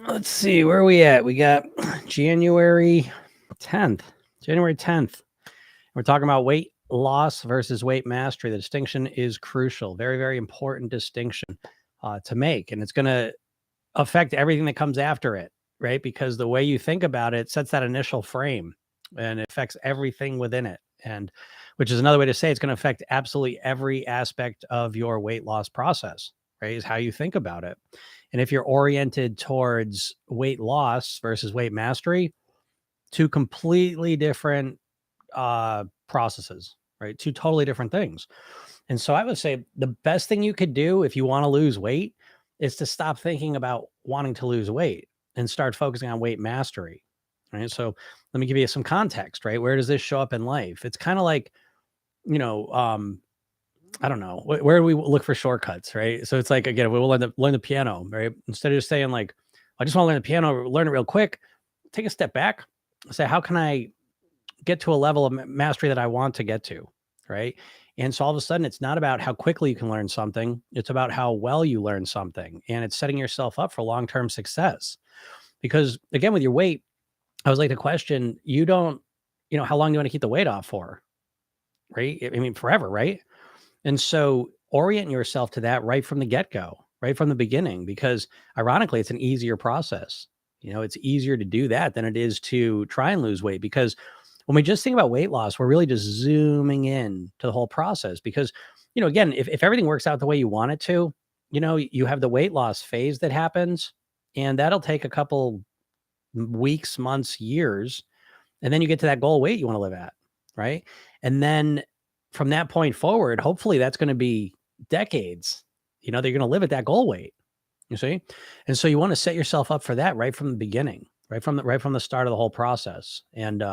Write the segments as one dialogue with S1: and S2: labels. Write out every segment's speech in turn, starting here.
S1: Let's see, where are we at? We got January 10th. January 10th. We're talking about weight loss versus weight mastery. The distinction is crucial. Very, very important distinction to make. And it's going to affect everything that comes after it, right? Because the way you think about it sets that initial frame and it affects everything within it. And which is another way to say it's going to affect absolutely every aspect of your weight loss process, right? Is how you think about it. And if you're oriented towards weight loss versus weight mastery, two completely different processes, right? Two totally different things. And so I would say the best thing you could do if you want to lose weight is to stop thinking about wanting to lose weight and start focusing on weight mastery. Right. So let me give you some context, right? Where does this show up in life? It's kind of like, you know, I don't know, where do we look for shortcuts, right? So it's like, again, we will learn the piano, right? Instead of just saying like, I just want to learn the piano, learn it real quick, take a step back, say, how can I get to a level of mastery that I want to get to, right? And so all of a sudden, it's not about how quickly you can learn something. It's about how well you learn something. And it's setting yourself up for long-term success. Because again, with your weight, I was like the question, you don't, how long do you want to keep the weight off for? Right? I mean, forever, right? And so orient yourself to that right from the get-go, right from the beginning, because ironically, it's an easier process. It's easier to do that than it is to try and lose weight because when we just think about weight loss, we're really just zooming in to the whole process because, again, if everything works out the way you want it to, you have the weight loss phase that happens and that'll take a couple weeks, months, years. And then you get to that goal weight you want to live at. Right. And then from that point forward, hopefully that's going to be decades, they're going to live at that goal weight. You see? And so you want to set yourself up for that right from the beginning, right from the start of the whole process. And,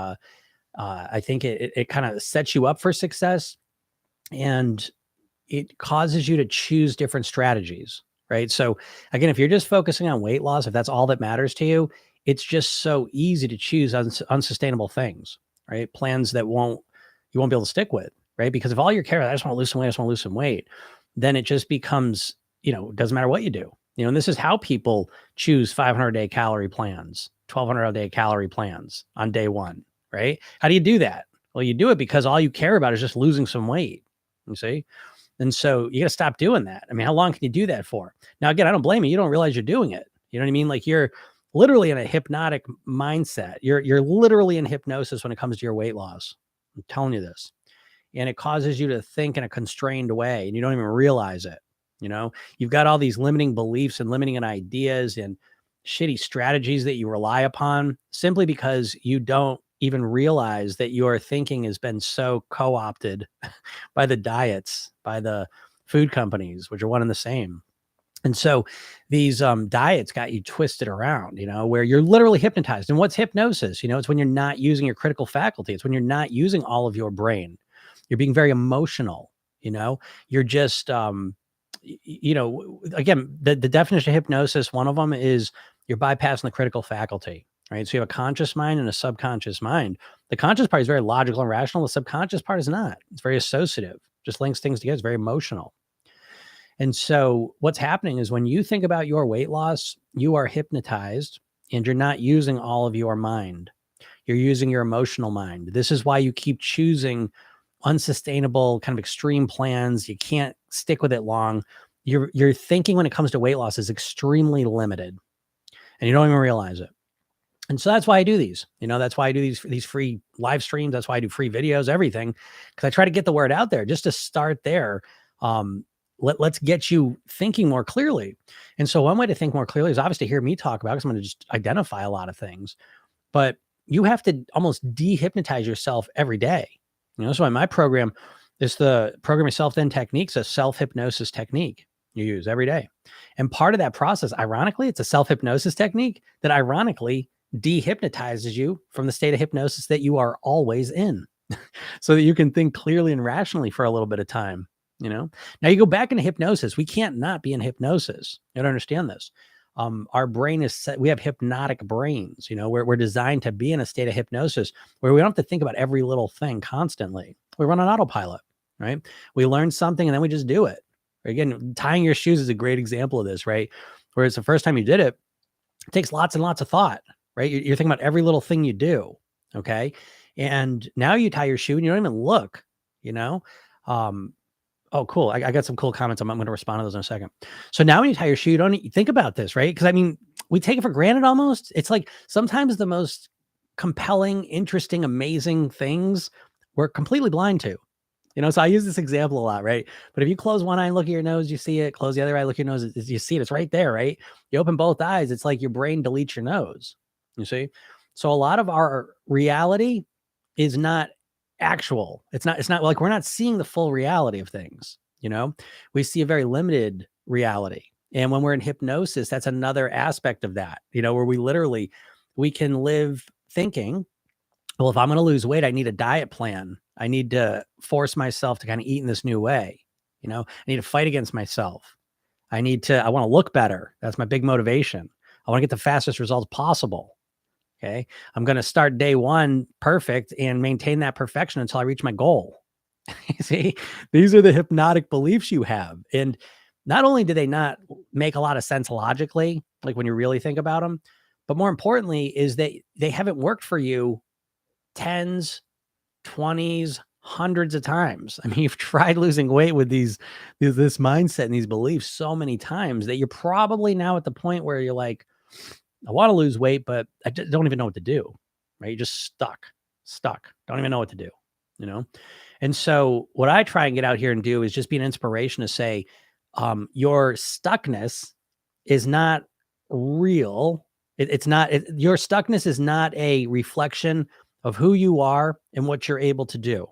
S1: I think it kind of sets you up for success and it causes you to choose different strategies, right? So again, if you're just focusing on weight loss, if that's all that matters to you, it's just so easy to choose unsustainable things, right? Plans that you won't be able to stick with, right? Because if all you're caring, I just want to lose some weight, I just want to lose some weight, then it just becomes, it doesn't matter what you do. And this is how people choose 500-day calorie plans, 1,200-day calorie plans on day one, right? How do you do that? Well, you do it because all you care about is just losing some weight, you see? And so you got to stop doing that. I mean, how long can you do that for? Now, again, I don't blame you. You don't realize you're doing it. You know what I mean? Like you're literally in a hypnotic mindset. You're literally in hypnosis when it comes to your weight loss. I'm telling you this. And it causes you to think in a constrained way and you don't even realize it. You've got all these limiting beliefs and limiting ideas and shitty strategies that you rely upon simply because you don't even realize that your thinking has been so co-opted by the diets, by the food companies, which are one and the same. And so these diets got you twisted around, where you're literally hypnotized. And what's hypnosis? It's when you're not using your critical faculty. It's when you're not using all of your brain. You're being very emotional, you're just, again, the definition of hypnosis, one of them is you're bypassing the critical faculty, right? So you have a conscious mind and a subconscious mind. The conscious part is very logical and rational. The subconscious part is not. It's very associative, just links things together. It's very emotional. And so what's happening is when you think about your weight loss, you are hypnotized and you're not using all of your mind. You're using your emotional mind. This is why you keep choosing unsustainable kind of extreme plans. You can't stick with it long. Your thinking when it comes to weight loss is extremely limited and you don't even realize it. And so that's why I do these, that's why I do these free live streams. That's why I do free videos, everything. Cause I try to get the word out there just to start there. Let's get you thinking more clearly. And so one way to think more clearly is obviously hear me talk about, because I'm going to just identify a lot of things, but you have to almost dehypnotize yourself every day. That's why my program is the Program Yourself Then techniques, a self-hypnosis technique you use every day. And part of that process, ironically, it's a self-hypnosis technique that ironically dehypnotizes you from the state of hypnosis that you are always in so that you can think clearly and rationally for a little bit of time. Now you go back into hypnosis. We can't not be in hypnosis. You don't understand this. Our brain is set. We have hypnotic brains, we're designed to be in a state of hypnosis where we don't have to think about every little thing constantly. We run on autopilot, right? We learn something and then we just do it. Again, tying your shoes is a great example of this, right? Where it's the first time you did it, It takes lots and lots of thought, right? You're thinking about every little thing you do. Okay. And now you tie your shoe and you don't even look, you know? Um, Oh, cool. I got some cool comments. I'm going to respond to those in a second. So now when you tie your shoe, you don't think about this, right? Because I mean, we take it for granted almost. It's like sometimes the most compelling, interesting, amazing things we're completely blind to. So I use this example a lot, right? But if you close one eye and look at your nose, you see it. Close the other eye, look at your nose, you see it. It's right there, right? You open both eyes, it's like your brain deletes your nose. You see? So a lot of our reality is not actual. It's not like we're not seeing the full reality of things, We see a very limited reality. And when we're in hypnosis, that's another aspect of that, where we can live thinking, well, if I'm going to lose weight, I need a diet plan. I need to force myself to kind of eat in this new way. I need to fight against myself. I want to look better. That's my big motivation. I want to get the fastest results possible. Okay. I'm going to start day one perfect and maintain that perfection until I reach my goal. See, these are the hypnotic beliefs you have. And not only do they not make a lot of sense logically, like when you really think about them, but more importantly is they haven't worked for you tens, 20s, hundreds of times. I mean, you've tried losing weight with this mindset and these beliefs so many times that you're probably now at the point where you're like, I want to lose weight, but I don't even know what to do, right? You're just stuck. Don't even know what to do, And so what I try and get out here and do is just be an inspiration to say, your stuckness is not real. Your stuckness is not a reflection of who you are and what you're able to do.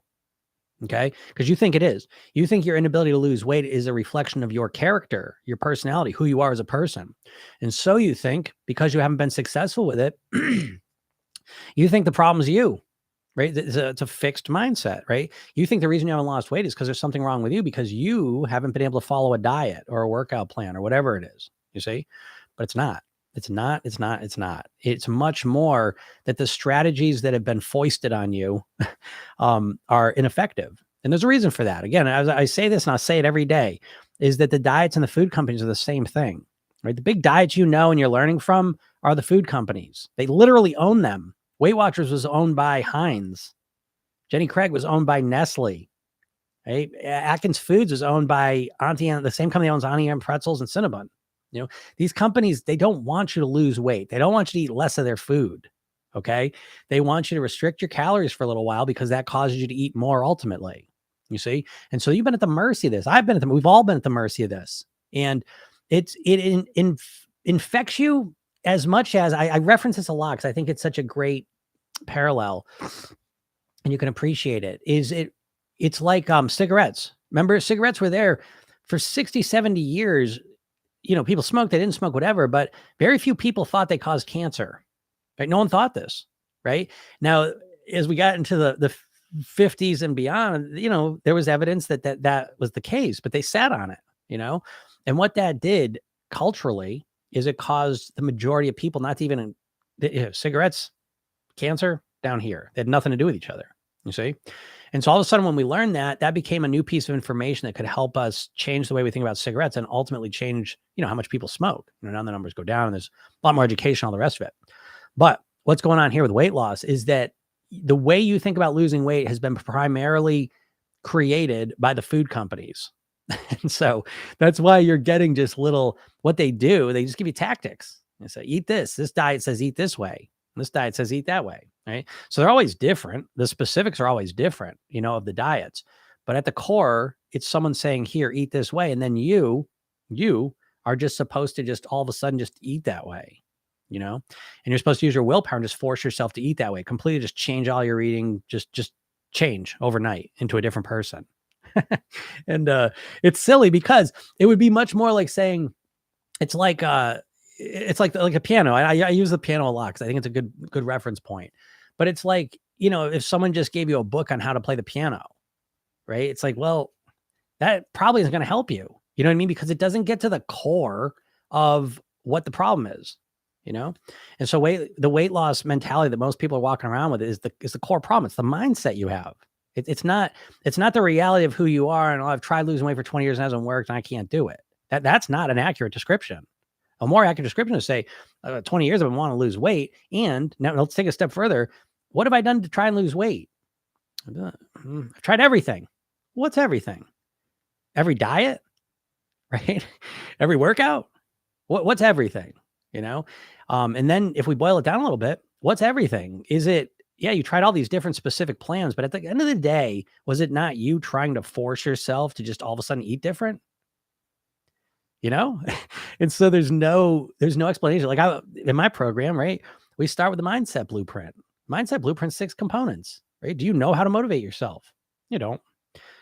S1: Okay. Because you think it is. You think your inability to lose weight is a reflection of your character, your personality, who you are as a person. And so you think because you haven't been successful with it, you think the problem's you, right? It's a fixed mindset, right? You think the reason you haven't lost weight is because there's something wrong with you because you haven't been able to follow a diet or a workout plan or whatever it is, you see? But it's not. It's not. It's much more that the strategies that have been foisted on you are ineffective. And there's a reason for that. Again, as I say this, and I'll say it every day, is that the diets and the food companies are the same thing, right? The big diets and you're learning from are the food companies. They literally own them. Weight Watchers was owned by Heinz. Jenny Craig was owned by Nestle. Right? Atkins Foods was owned by Auntie Anne, the same company that owns Auntie Anne Pretzels and Cinnabon. These companies, they don't want you to lose weight. They don't want you to eat less of their food. Okay. They want you to restrict your calories for a little while because that causes you to eat more ultimately. You see? And so you've been at the mercy of this. We've all been at the mercy of this. And it infects you as much as I reference this a lot because I think it's such a great parallel and you can appreciate it. It's like cigarettes. Remember, cigarettes were there for 60, 70 years. People smoked, they didn't smoke, whatever, but very few people thought they caused cancer, right? No one thought this, right? Now, as we got into the 50s and beyond, there was evidence that was the case, but they sat on it, and what that did culturally is it caused the majority of people not to even, cigarettes, cancer down here. They had nothing to do with each other, you see? And so all of a sudden, when we learned that became a new piece of information that could help us change the way we think about cigarettes and ultimately change, how much people smoke. Now the numbers go down and there's a lot more education, all the rest of it. But what's going on here with weight loss is that the way you think about losing weight has been primarily created by the food companies. And so that's why you're getting just what they do. They just give you tactics. They say, eat this. This diet says eat this way. This diet says eat that way, right? So they're always different. The specifics are always different, of the diets. But at the core, it's someone saying, here, eat this way. And then you are just supposed to just all of a sudden just eat that way, and you're supposed to use your willpower and just force yourself to eat that way. Completely just change all your eating, just change overnight into a different person. And it's silly because it would be much more like saying, it's like a piano. I use the piano a lot because I think it's a good reference point. But it's like, if someone just gave you a book on how to play the piano, right? It's like, well, that probably isn't going to help you. You know what I mean? Because it doesn't get to the core of what the problem is, And so the weight loss mentality that most people are walking around with is the core problem. It's the mindset you have. It's not the reality of who you are. And I've tried losing weight for 20 years and it hasn't worked and I can't do it. That's not an accurate description. A more accurate description is say, 20 years I've been wanting to lose weight. And now let's take a step further. What have I done to try and lose weight? I've tried everything. What's everything? Every diet, right? Every workout. What's everything? And then if we boil it down a little bit, what's everything? Is it, yeah, you tried all these different specific plans, but at the end of the day, was it not you trying to force yourself to just all of a sudden eat different? And so there's no explanation. Like in my program, right? We start with the mindset blueprint. Mindset blueprint, 6 components, right? Do you know how to motivate yourself? You don't.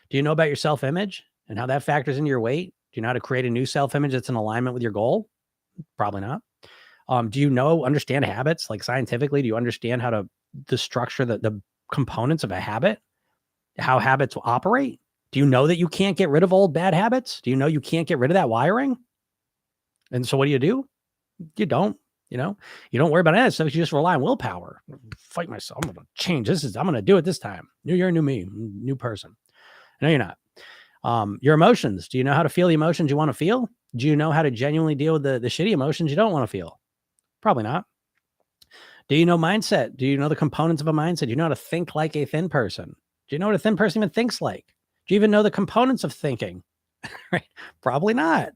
S1: Do you know about your self-image and how that factors into your weight? Do you know how to create a new self-image that's in alignment with your goal? Probably not. Do you understand habits? Like scientifically, do you understand how the structure, the components of a habit, how habits will operate? Do you know that you can't get rid of old bad habits? Do you know you can't get rid of that wiring? And so what do? You don't, you don't worry about any of that stuff. You just rely on willpower. Fight myself. I'm going to change. I'm going to do it this time. New year, new me, new person. No, you're not. Your emotions. Do you know how to feel the emotions you want to feel? Do you know how to genuinely deal with the shitty emotions you don't want to feel? Probably not. Do you know mindset? Do you know the components of a mindset? Do you know how to think like a thin person? Do you know what a thin person even thinks like? Do you even know the components of thinking? Right? Probably not.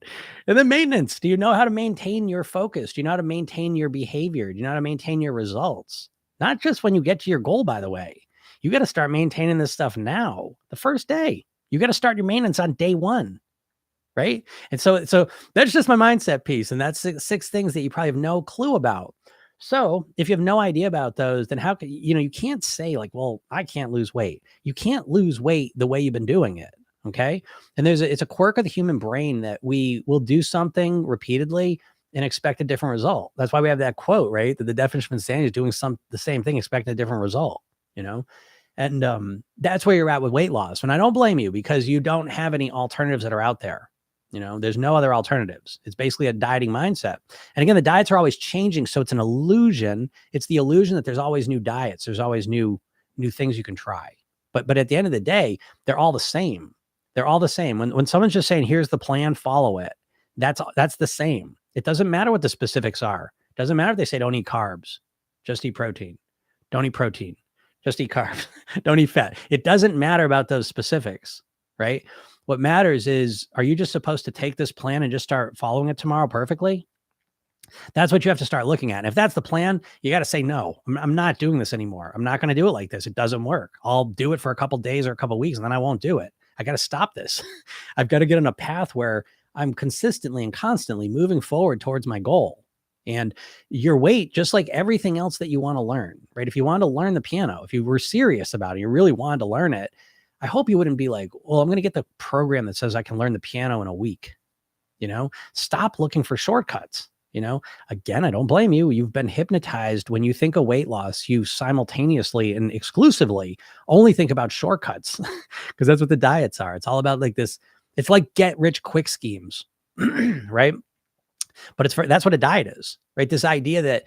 S1: And then maintenance. Do you know how to maintain your focus? Do you know how to maintain your behavior? Do you know how to maintain your results? Not just when you get to your goal, by the way. You got to start maintaining this stuff now. The first day. You got to start your maintenance on day 1. Right? And so that's just my mindset piece. And that's 6 things that you probably have no clue about. So if you have no idea about those, then how can you can't say like, well, I can't lose weight. You can't lose weight the way you've been doing it. Okay. And it's a quirk of the human brain that we will do something repeatedly and expect a different result. That's why we have that quote, right? That the definition of insanity is doing the same thing, expecting a different result, And that's where you're at with weight loss. And I don't blame you because you don't have any alternatives that are out there. There's no other alternatives. It's basically a dieting mindset. And again, the diets are always changing. So it's an illusion. It's the illusion that there's always new diets. There's always new things you can try. But at the end of the day, they're all the same. They're all the same. When someone's just saying, here's the plan, follow it. That's the same. It doesn't matter what the specifics are. It doesn't matter if they say don't eat carbs, just eat protein. Don't eat protein, just eat carbs. Don't eat fat. It doesn't matter about those specifics, right? What matters is, are you just supposed to take this plan and just start following it tomorrow perfectly? That's what you have to start looking at. And if that's the plan, you got to say, no, I'm not doing this anymore. I'm not going to do it like this. It doesn't work. I'll do it for a couple days or a couple weeks and then I won't do it. I got to stop this. I've got to get on a path where I'm consistently and constantly moving forward towards my goal. And your weight, just like everything else that you want to learn, right? If you wanted to learn the piano, if you were serious about it, you really wanted to learn it, I hope you wouldn't be like, well, I'm going to get the program that says I can learn the piano in a week. Stop looking for shortcuts. Again, I don't blame you. You've been hypnotized. When you think of weight loss, you simultaneously and exclusively only think about shortcuts because that's what the diets are. It's all about like this. It's like get rich quick schemes, right? But that's what a diet is, right? This idea that,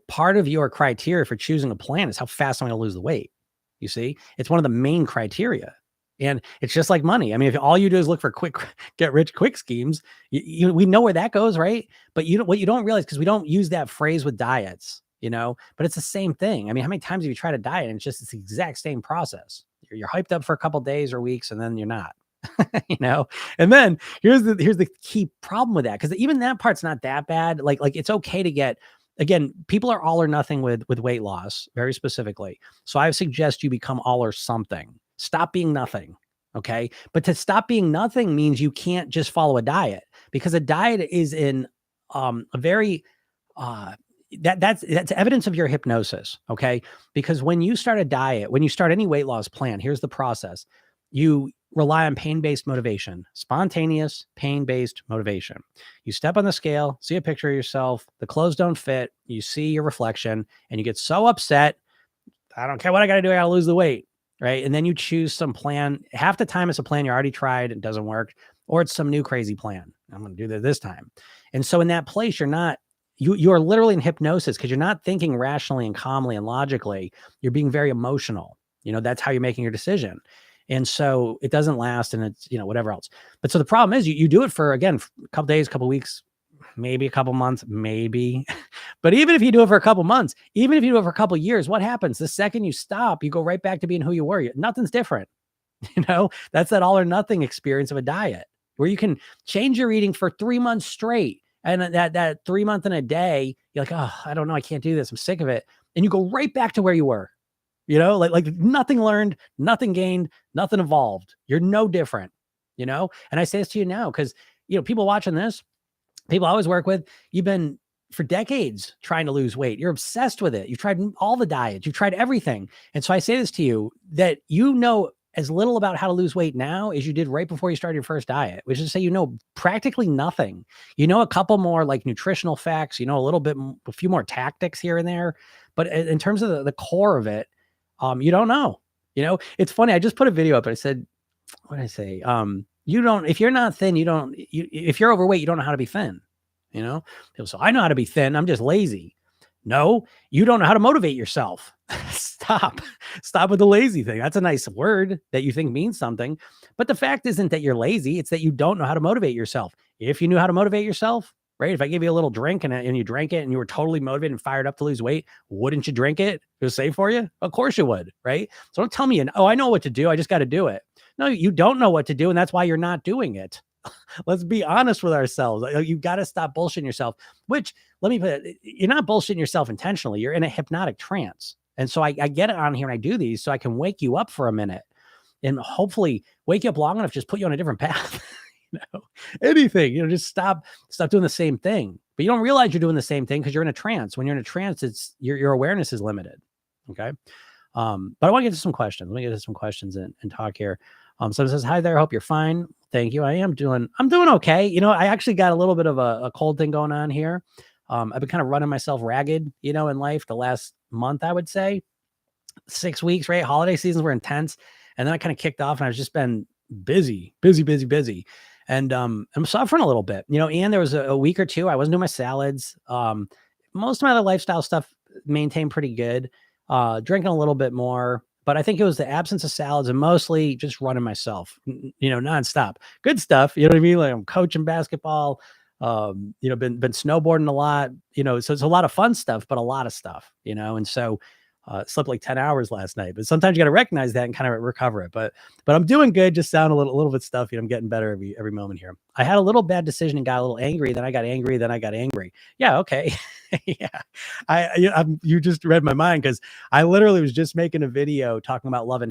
S1: part of your criteria for choosing a plan is how fast I'm going to lose the weight. You see, it's one of the main criteria. And it's just like money. I mean, if all you do is look for quick, get rich quick schemes, we know where that goes, right? But what you don't realize, because we don't use that phrase with diets, but it's the same thing. I mean, how many times have you tried a diet and it's the exact same process? You're hyped up for a couple days or weeks and then you're not, and then here's the key problem with that. Cause even that part's not that bad. Like it's okay to get, again, people are all or nothing with weight loss very specifically. So I suggest you become all or something. Stop being nothing. Okay. But to stop being nothing means you can't just follow a diet, because a diet is in a very, that's evidence of your hypnosis. Okay. Because when you start a diet, when you start any weight loss plan, here's the process. You rely on pain-based motivation, spontaneous pain-based motivation. You step on the scale, see a picture of yourself, the clothes don't fit, you see your reflection and you get so upset. I don't care what I got to do. I got to lose the weight. Right. And then you choose some plan. Half the time it's a plan you already tried. It doesn't work, or it's some new crazy plan. I'm going to do that this time. And so in that place, you are literally in hypnosis because you're not thinking rationally and calmly and logically. You're being very emotional. That's how you're making your decision. And so it doesn't last and it's, whatever else. But so the problem is you do it for, again, a couple days, couple weeks, maybe a couple months, maybe. But even if you do it for a couple months, even if you do it for a couple years, what happens? The second you stop, you go right back to being who you were. Nothing's different. That's that all or nothing experience of a diet where you can change your eating for 3 months straight. And that 3 month and a day, you're like, oh, I don't know. I can't do this. I'm sick of it. And you go right back to where you were, like nothing learned, nothing gained, nothing evolved. You're no different, And I say this to you now, because, people watching this, people I always work with, you've been for decades trying to lose weight. You're obsessed with it. You've tried all the diets. You've tried everything. And so I say this to you, that as little about how to lose weight now as you did right before you started your first diet, which is to say, practically nothing. A couple more like nutritional facts, a few more tactics here and there. But in terms of the core of it, you don't know. It's funny. I just put a video up and I said, what did I say? If you're not thin, if you're overweight, you don't know how to be thin. People say, I know how to be thin. I'm just lazy. No, you don't know how to motivate yourself. Stop with the lazy thing. That's a nice word that you think means something. But the fact isn't that you're lazy. It's that you don't know how to motivate yourself. If you knew how to motivate yourself, right? If I gave you a little drink and you drank it and you were totally motivated and fired up to lose weight, wouldn't you drink it? It was safe for you? Of course you would, right? So don't tell me, I know what to do. I just got to do it. No, you don't know what to do. And that's why you're not doing it. Let's be honest with ourselves. You've got to stop bullshitting yourself, which, let me put it, you're not bullshitting yourself intentionally. You're in a hypnotic trance. And so I get it on here and I do these so I can wake you up for a minute and hopefully wake you up long enough, just put you on a different path. Anything, just stop doing the same thing. But you don't realize you're doing the same thing because you're in a trance. When you're in a trance, it's your awareness is limited. Okay. But I want to get to some questions. Let me get to some questions and talk here. Someone says, hi there. I hope you're fine. Thank you. I'm doing okay. I actually got a little bit of a cold thing going on here. I've been kind of running myself ragged, in life the last month, I would say 6 weeks, right? Holiday seasons were intense. And then I kind of kicked off and I've just been busy. And I'm suffering a little bit, and there was a week or two, I wasn't doing my salads. Most of my other lifestyle stuff maintained pretty good, drinking a little bit more. But I think it was the absence of salads and mostly just running myself, nonstop. Good stuff. You know what I mean? Like I'm coaching basketball, been snowboarding a lot, so it's a lot of fun stuff, but a lot of stuff, and so slept like 10 hours last night. But sometimes you got to recognize that and kind of recover it. But I'm doing good. Just sound a little bit stuffy. I'm getting better every moment here. I had a little bad decision and got a little angry. Then I got angry. Then I got angry. Yeah. Okay. Yeah. You just read my mind because I literally was just making a video talking about love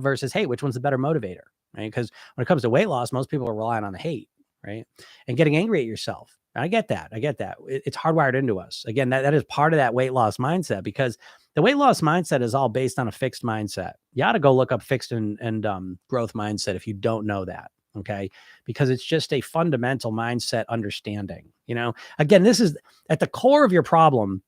S1: versus hate. Which one's the better motivator, right? Because when it comes to weight loss, most people are relying on the hate, right? And getting angry at yourself. I get that. It's hardwired into us. Again, that is part of that weight loss mindset, because the weight loss mindset is all based on a fixed mindset. You ought to go look up fixed and growth mindset if you don't know that. Okay. Because it's just a fundamental mindset understanding, again, this is at the core of your problem,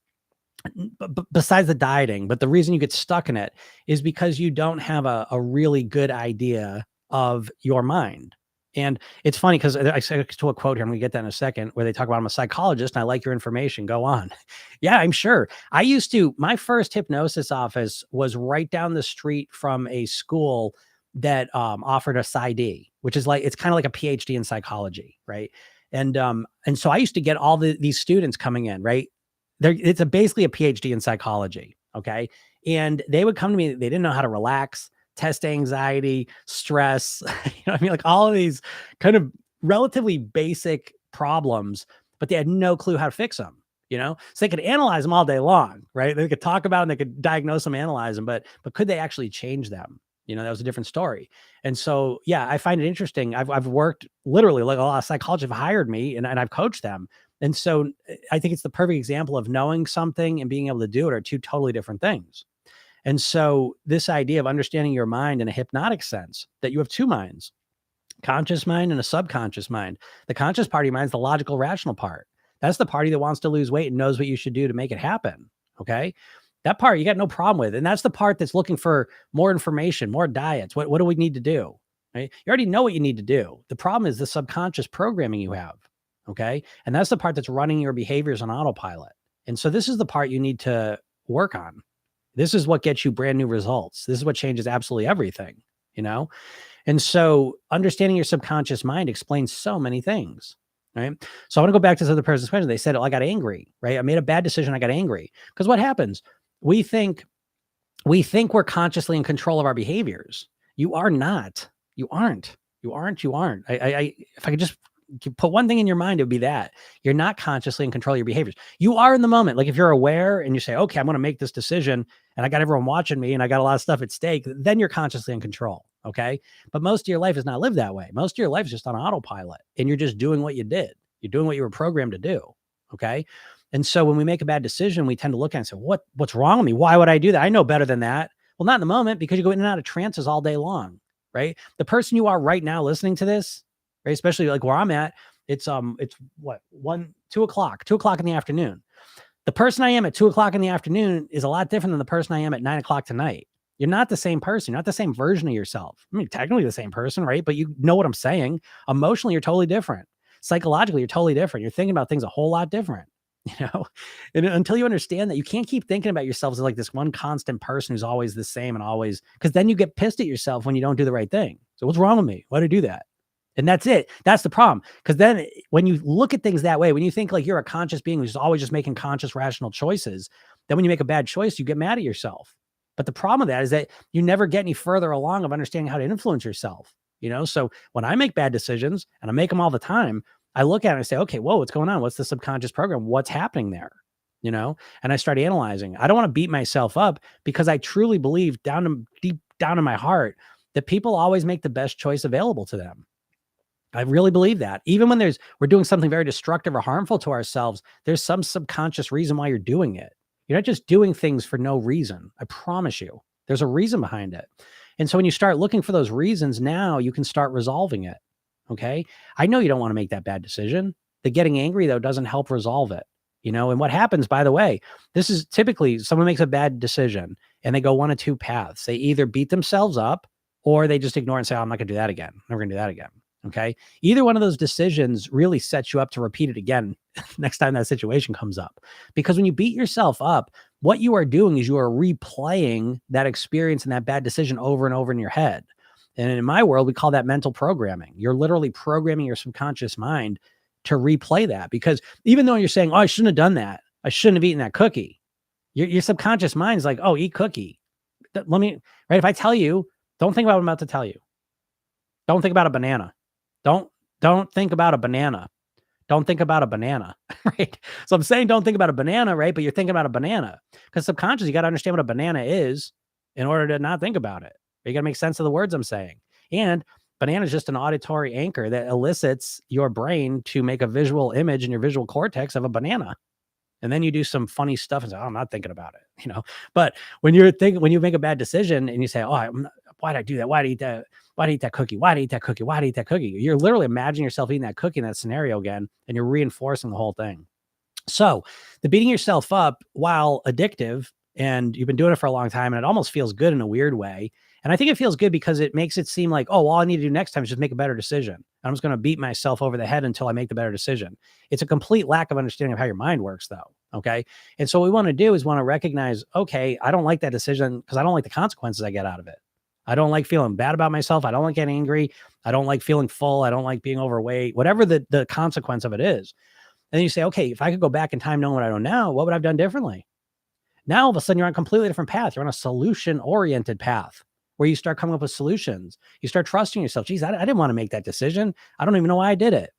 S1: besides the dieting. But the reason you get stuck in it is because you don't have a really good idea of your mind. And it's funny because I said to a quote here, and we get that in a second, where they talk about I'm a psychologist and I like your information. Go on. Yeah, I'm sure. My first hypnosis office was right down the street from a school that offered a PsyD, which is it's kind of like a PhD in psychology, right? And so I used to get all these students coming in, right? It's basically a PhD in psychology, okay? And they would come to me, they didn't know how to relax, test anxiety, stress, like all of these kind of relatively basic problems, but they had no clue how to fix them, so they could analyze them all day long, right? They could talk about them, they could diagnose them, analyze them, but could they actually change them? That was a different story. And so, yeah, I find it interesting. I've worked literally, like a lot of psychologists have hired me and I've coached them. And so I think it's the perfect example of knowing something and being able to do it are two totally different things. And so this idea of understanding your mind in a hypnotic sense, that you have two minds, conscious mind and a subconscious mind. The conscious part of your mind is the logical, rational part. That's the party that wants to lose weight and knows what you should do to make it happen. Okay. That part you got no problem with. And that's the part that's looking for more information, more diets. What do we need to do? Right? You already know what you need to do. The problem is the subconscious programming you have. Okay. And that's the part that's running your behaviors on autopilot. And so this is the part you need to work on. This is what gets you brand new results. This is what changes absolutely everything, And so understanding your subconscious mind explains so many things. right? So I want to go back to the other person's question. They said, oh, I got angry, right? I made a bad decision. I got angry. Because what happens? We think we're consciously in control of our behaviors. You are not. You aren't. You aren't. You aren't. If I could just put one thing in your mind, it would be that you're not consciously in control of your behaviors. You are in the moment. Like if you're aware and you say, okay, I'm going to make this decision and I got everyone watching me and I got a lot of stuff at stake, then you're consciously in control. Okay. But most of your life is not lived that way. Most of your life is just on autopilot and you're just doing what you did. You're doing what you were programmed to do. Okay. And so when we make a bad decision, we tend to look at it and say, what's wrong with me? Why would I do that? I know better than that. Well, not in the moment, because you go in and out of trances all day long, right? The person you are right now listening to this, right? Especially like where I'm at, it's what, 2 o'clock in the afternoon. The person I am at 2 o'clock in the afternoon is a lot different than the person I am at 9 o'clock tonight. You're not the same person. You're not the same version of yourself. I mean, technically the same person, right? But you know what I'm saying. Emotionally, you're totally different. Psychologically, you're totally different. You're thinking about things a whole lot different. And until you understand that, you can't keep thinking about yourself as like this one constant person who's always the same and always, because then you get pissed at yourself when you don't do the right thing. So what's wrong with me? Why did I do that? And that's it. That's the problem. Because then when you look at things that way, when you think like you're a conscious being who's always just making conscious, rational choices, then when you make a bad choice, you get mad at yourself. But the problem with that is that you never get any further along of understanding how to influence yourself. So when I make bad decisions, and I make them all the time, I look at it and say, okay, whoa, what's going on? What's the subconscious program? What's happening there? And I start analyzing. I don't want to beat myself up because I truly believe deep down in my heart that people always make the best choice available to them. I really believe that. Even when we're doing something very destructive or harmful to ourselves, there's some subconscious reason why you're doing it. You're not just doing things for no reason. I promise you, there's a reason behind it. And so when you start looking for those reasons, now you can start resolving it. Okay. I know you don't want to make that bad decision. The getting angry, though, doesn't help resolve it. And what happens, by the way, this is typically someone makes a bad decision and they go one of two paths. They either beat themselves up or they just ignore and say, oh, I'm not going to do that again. I'm never going to do that again. Okay. Either one of those decisions really sets you up to repeat it again next time that situation comes up. Because when you beat yourself up, what you are doing is you are replaying that experience and that bad decision over and over in your head. And in my world, we call that mental programming. You're literally programming your subconscious mind to replay that. Because even though you're saying, oh, I shouldn't have done that, I shouldn't have eaten that cookie, your subconscious mind is like, oh, eat cookie. Right? If I tell you, don't think about what I'm about to tell you. Don't think about a banana. Don't think about a banana. Don't think about a banana, right? So I'm saying don't think about a banana, right? But you're thinking about a banana because subconsciously you got to understand what a banana is in order to not think about it. You got to make sense of the words I'm saying. And banana is just an auditory anchor that elicits your brain to make a visual image in your visual cortex of a banana. And then you do some funny stuff and say, oh, I'm not thinking about it, But when you make a bad decision and you say, oh, why'd I do that? Why'd I eat that? Why'd I eat that cookie? Why'd I eat that cookie? Why'd I eat that cookie? You're literally imagining yourself eating that cookie in that scenario again, and you're reinforcing the whole thing. So the beating yourself up, while addictive, and you've been doing it for a long time, and it almost feels good in a weird way. And I think it feels good because it makes it seem like, oh, all I need to do next time is just make a better decision. I'm just going to beat myself over the head until I make the better decision. It's a complete lack of understanding of how your mind works, though. Okay. And so what we want to do is want to recognize, okay, I don't like that decision because I don't like the consequences I get out of it. I don't like feeling bad about myself. I don't like getting angry. I don't like feeling full. I don't like being overweight, whatever the consequence of it is. And then you say, okay, if I could go back in time knowing what I know now, what would I have done differently? Now, all of a sudden, you're on a completely different path. You're on a solution-oriented path where you start coming up with solutions. You start trusting yourself. Geez, I didn't want to make that decision. I don't even know why I did it.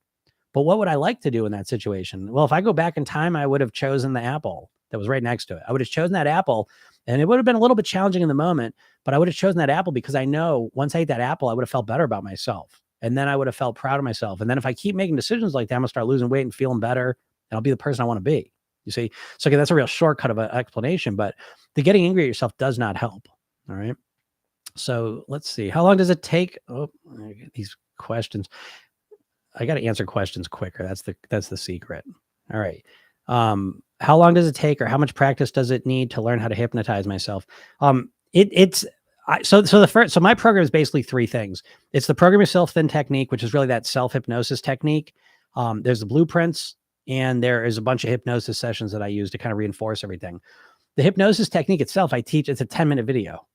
S1: But what would I like to do in that situation? Well, if I go back in time, I would have chosen the apple that was right next to it. I would have chosen that apple, and it would have been a little bit challenging in the moment, but I would have chosen that apple because I know once I ate that apple, I would have felt better about myself. And then I would have felt proud of myself. And then if I keep making decisions like that, I'm going to start losing weight and feeling better, and I'll be the person I want to be. You see? So again, that's a real shortcut of an explanation, but the getting angry at yourself does not help. All right. So let's see. How long does it take? Oh, these questions. I got to answer questions quicker. That's the secret. All right. How long does it take, or how much practice does it need to learn how to hypnotize myself? So my program is basically three things. It's the program yourself thin technique, which is really that self-hypnosis technique. There's the blueprints, and there is a bunch of hypnosis sessions that I use to kind of reinforce everything. The hypnosis technique itself, I teach, it's a 10-minute video,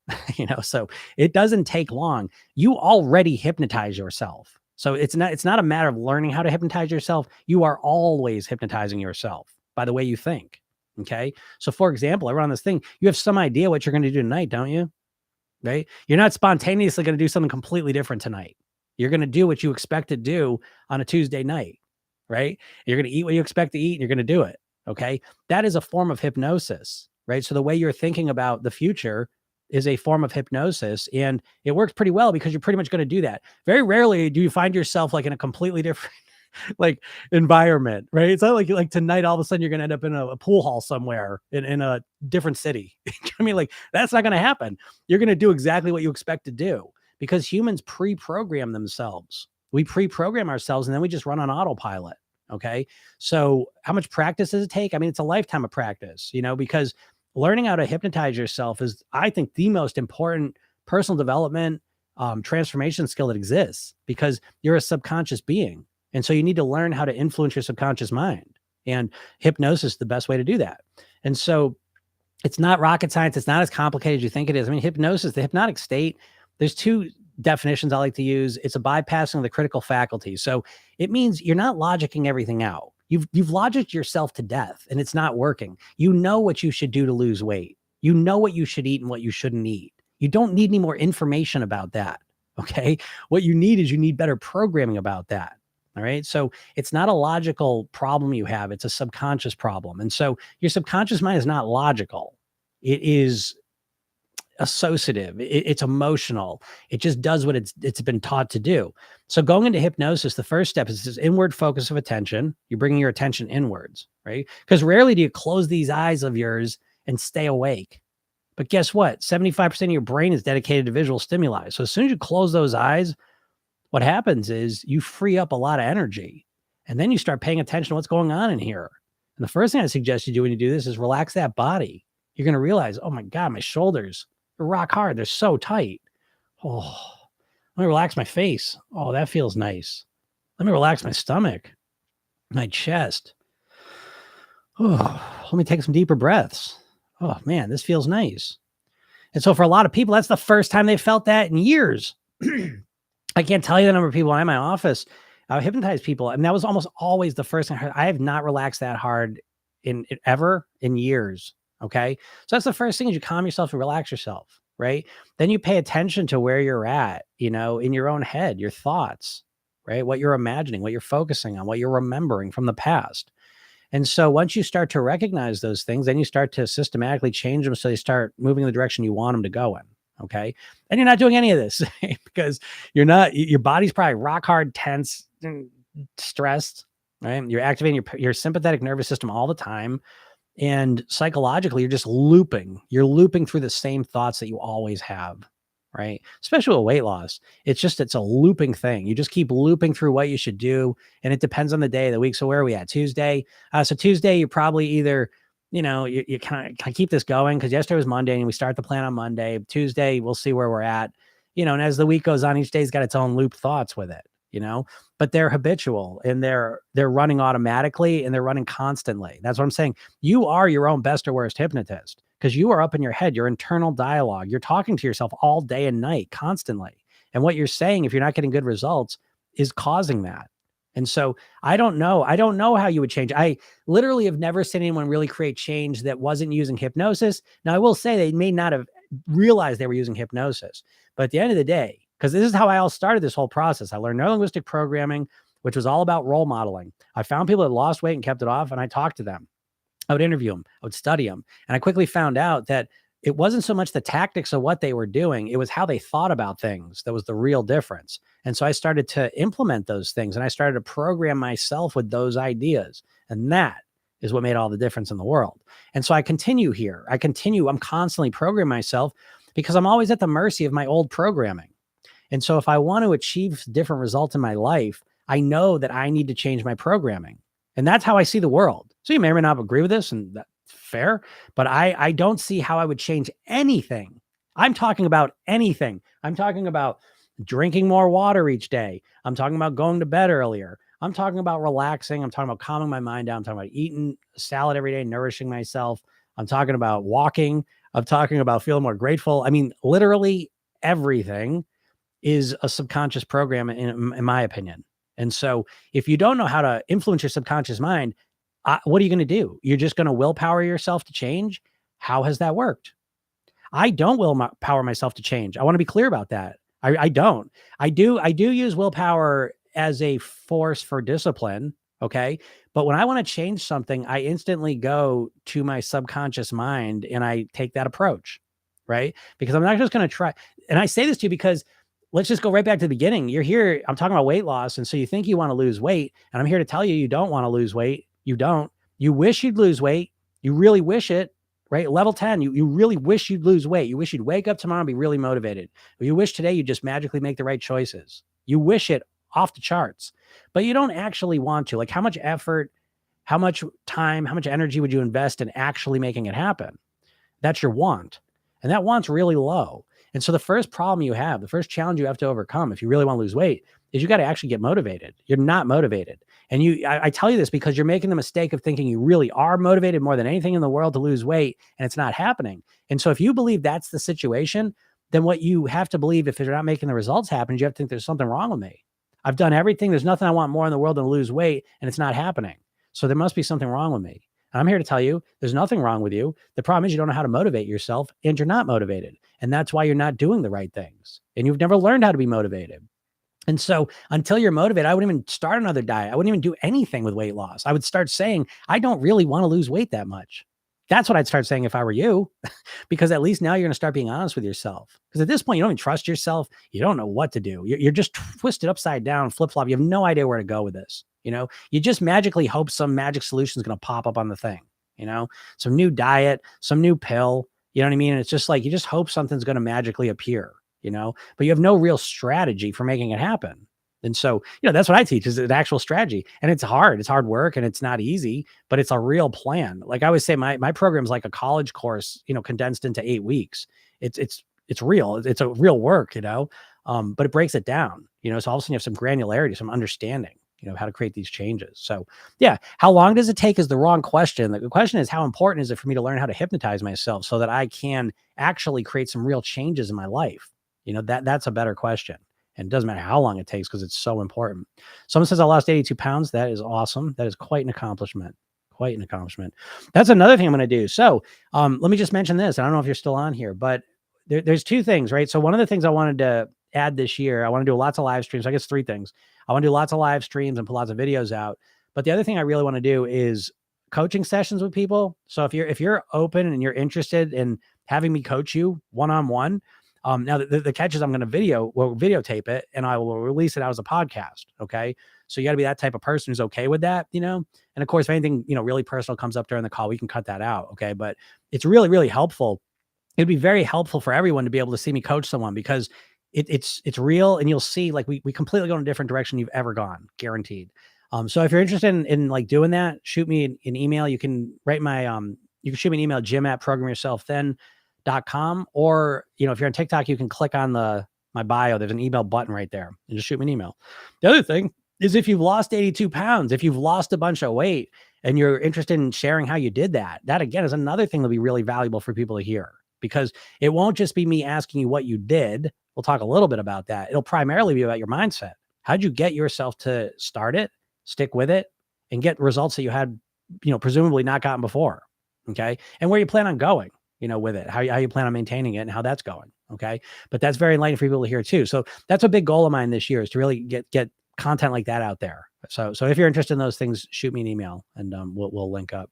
S1: so it doesn't take long. You already hypnotize yourself. So it's not a matter of learning how to hypnotize yourself. You are always hypnotizing yourself by the way you think. Okay. So for example, I run this thing. You have some idea what you're going to do tonight, don't you? Right. You're not spontaneously going to do something completely different tonight. You're going to do what you expect to do on a Tuesday night. Right. You're going to eat what you expect to eat and you're going to do it. Okay. That is a form of hypnosis. Right. So the way you're thinking about the future is a form of hypnosis, and it works pretty well because you're pretty much going to do that. Very rarely do you find yourself like in a completely different like environment, right? It's not like tonight, all of a sudden you're going to end up in a pool hall somewhere in a different city. I mean, like that's not going to happen. You're going to do exactly what you expect to do because humans pre-program themselves. We pre-program ourselves and then we just run on autopilot. Okay. So how much practice does it take? I mean, it's a lifetime of practice, because learning how to hypnotize yourself is, I think, the most important personal development transformation skill that exists because you're a subconscious being. And so you need to learn how to influence your subconscious mind, and hypnosis is the best way to do that. And so it's not rocket science. It's not as complicated as you think it is. I mean, hypnosis, the hypnotic state, there's two definitions I like to use. It's a bypassing of the critical faculties. So it means you're not logicking everything out. You've logicked yourself to death and it's not working. You know what you should do to lose weight. You know what you should eat and what you shouldn't eat. You don't need any more information about that. Okay. What you need better programming about that. All right. So it's not a logical problem you have. It's a subconscious problem. And so your subconscious mind is not logical. It is associative. It's emotional. It just does what it's been taught to do. So going into hypnosis, the first step is this inward focus of attention. You're bringing your attention inwards, right? Because rarely do you close these eyes of yours and stay awake. But guess what? 75% of your brain is dedicated to visual stimuli. So as soon as you close those eyes, what happens is you free up a lot of energy. And then you start paying attention to what's going on in here. And the first thing I suggest you do when you do this is relax that body. You're going to realize, oh my God, my shoulders are rock hard. They're so tight. Oh, let me relax my face. Oh, that feels nice. Let me relax my stomach, my chest. Oh, let me take some deeper breaths. Oh man, this feels nice. And so for a lot of people, that's the first time they felt that in years. I can't tell you the number of people in my office. I hypnotize people, and that was almost always the first thing. I have not relaxed that hard in years. Okay. So that's the first thing is you calm yourself and relax yourself, right? Then you pay attention to where you're at, in your own head, your thoughts, right? What you're imagining, what you're focusing on, what you're remembering from the past. And so once you start to recognize those things, then you start to systematically change them so they start moving in the direction you want them to go in. Okay. And you're not doing any of this because your body's probably rock hard, tense, stressed, right? You're activating your sympathetic nervous system all the time. And psychologically, you're just looping. You're looping through the same thoughts that you always have, right? Especially with weight loss. It's a looping thing. You just keep looping through what you should do. And it depends on the day of the week. So where are we at? Tuesday. So Tuesday, you're probably either, you kind of keep this going because yesterday was Monday and we start the plan on Monday. Tuesday, we'll see where we're at, and as the week goes on, each day's got its own loop thoughts with it, but they're habitual and they're running automatically and they're running constantly. That's what I'm saying. You are your own best or worst hypnotist because you are up in your head, your internal dialogue. You're talking to yourself all day and night constantly. And what you're saying, if you're not getting good results, is causing that. And so I don't know how you would change. I literally have never seen anyone really create change that wasn't using hypnosis. Now, I will say they may not have realized they were using hypnosis, but at the end of the day, because this is how I all started this whole process. I learned neurolinguistic programming, which was all about role modeling. I found people that lost weight and kept it off, and I talked to them. I would interview them. I would study them. And I quickly found out that it wasn't so much the tactics of what they were doing. It was how they thought about things that was the real difference. And so I started to implement those things and I started to program myself with those ideas. And that is what made all the difference in the world. And so I continue here. I'm constantly programming myself because I'm always at the mercy of my old programming. And so if I want to achieve different results in my life, I know that I need to change my programming. And that's how I see the world. So you may or may not agree with this, and that's fair, but I don't see how I would change anything. I'm talking about anything. I'm talking about drinking more water each day. I'm talking about going to bed earlier. I'm talking about relaxing. I'm talking about calming my mind down. I'm talking about eating salad every day, nourishing myself. I'm talking about walking. I'm talking about feeling more grateful. I mean, literally everything. is a subconscious program in my opinion. And so if you don't know how to influence your subconscious mind, what are you going to do? You're just going to willpower yourself to change? How has that worked? I don't willpower myself to change. I want to be clear about that. I don't. I do use willpower as a force for discipline. Okay. But when I want to change something, I instantly go to my subconscious mind and I take that approach. Right. Because I'm not just going to try. And I say this to you because let's just go right back to the beginning. You're here. I'm talking about weight loss. And so you think you want to lose weight. And I'm here to tell you, you don't want to lose weight. You don't. You wish you'd lose weight. You really wish it. Right? Level 10, you really wish you'd lose weight. You wish you'd wake up tomorrow and be really motivated. You wish today you just magically make the right choices. You wish it off the charts, but you don't actually want to. Like, how much effort, how much time, how much energy would you invest in actually making it happen? That's your want. And that want's really low. And so the first problem you have, the first challenge you have to overcome if you really want to lose weight is you got to actually get motivated. You're not motivated. And I tell you this because you're making the mistake of thinking you really are motivated more than anything in the world to lose weight, and it's not happening. And so if you believe that's the situation, then what you have to believe if you're not making the results happen, you have to think there's something wrong with me. I've done everything. There's nothing I want more in the world than to lose weight, and it's not happening. So there must be something wrong with me. And I'm here to tell you, there's nothing wrong with you. The problem is you don't know how to motivate yourself, and you're not motivated. And that's why you're not doing the right things. And you've never learned how to be motivated. And so until you're motivated, I wouldn't even start another diet. I wouldn't even do anything with weight loss. I would start saying, I don't really want to lose weight that much. That's what I'd start saying if I were you, because at least now you're going to start being honest with yourself. Because at this point, you don't even trust yourself. You don't know what to do. You're just twisted upside down, flip flop. You have no idea where to go with this. You just magically hope some magic solution is going to pop up on the thing, some new diet, some new pill, you know what I mean? And it's just like, you just hope something's going to magically appear. But you have no real strategy for making it happen. And so, that's what I teach is an actual strategy, and it's hard. It's hard work and it's not easy, but it's a real plan. Like I always say, my program's like a college course, condensed into 8 weeks. It's real. It's a real work, but it breaks it down, so all of a sudden you have some granularity, some understanding, how to create these changes. So yeah, how long does it take is the wrong question. The question is, how important is it for me to learn how to hypnotize myself so that I can actually create some real changes in my life? That's a better question. And it doesn't matter how long it takes because it's so important. Someone says I lost 82 pounds. That is awesome. That is quite an accomplishment. Quite an accomplishment. That's another thing I'm going to do. So let me just mention this. I don't know if you're still on here, but there's 2 things, right? So one of the things I wanted to add this year, I want to do lots of live streams. I guess 3 things. I want to do lots of live streams and put lots of videos out. But the other thing I really want to do is coaching sessions with people. So if you're open and you're interested in having me coach you one-on-one, now the catch is I'm going to videotape it and I will release it out as a podcast. Okay. So you got to be that type of person who's okay with that, and of course, if anything, really personal comes up during the call, we can cut that out. Okay. But it's really, really helpful. It'd be very helpful for everyone to be able to see me coach someone because it's real, and you'll see like we completely go in a different direction you've ever gone, guaranteed. So if you're interested in like doing that, shoot me an email. You can write you can shoot me an email, jim@programyourselfthin.com, or if you're on TikTok, you can click on my bio. There's an email button right there and just shoot me an email. The other thing is, if you've lost 82 pounds, if you've lost a bunch of weight and you're interested in sharing how you did that again is another thing that'll be really valuable for people to hear, because it won't just be me asking you what you did. We'll talk a little bit about that. It'll primarily be about your mindset. How'd you get yourself to start it, stick with it, and get results that you had, presumably not gotten before. Okay. And where you plan on going, with it, how you plan on maintaining it and how that's going. Okay. But that's very enlightening for people to hear too. So that's a big goal of mine this year, is to really get content like that out there. So if you're interested in those things, shoot me an email and we'll link up.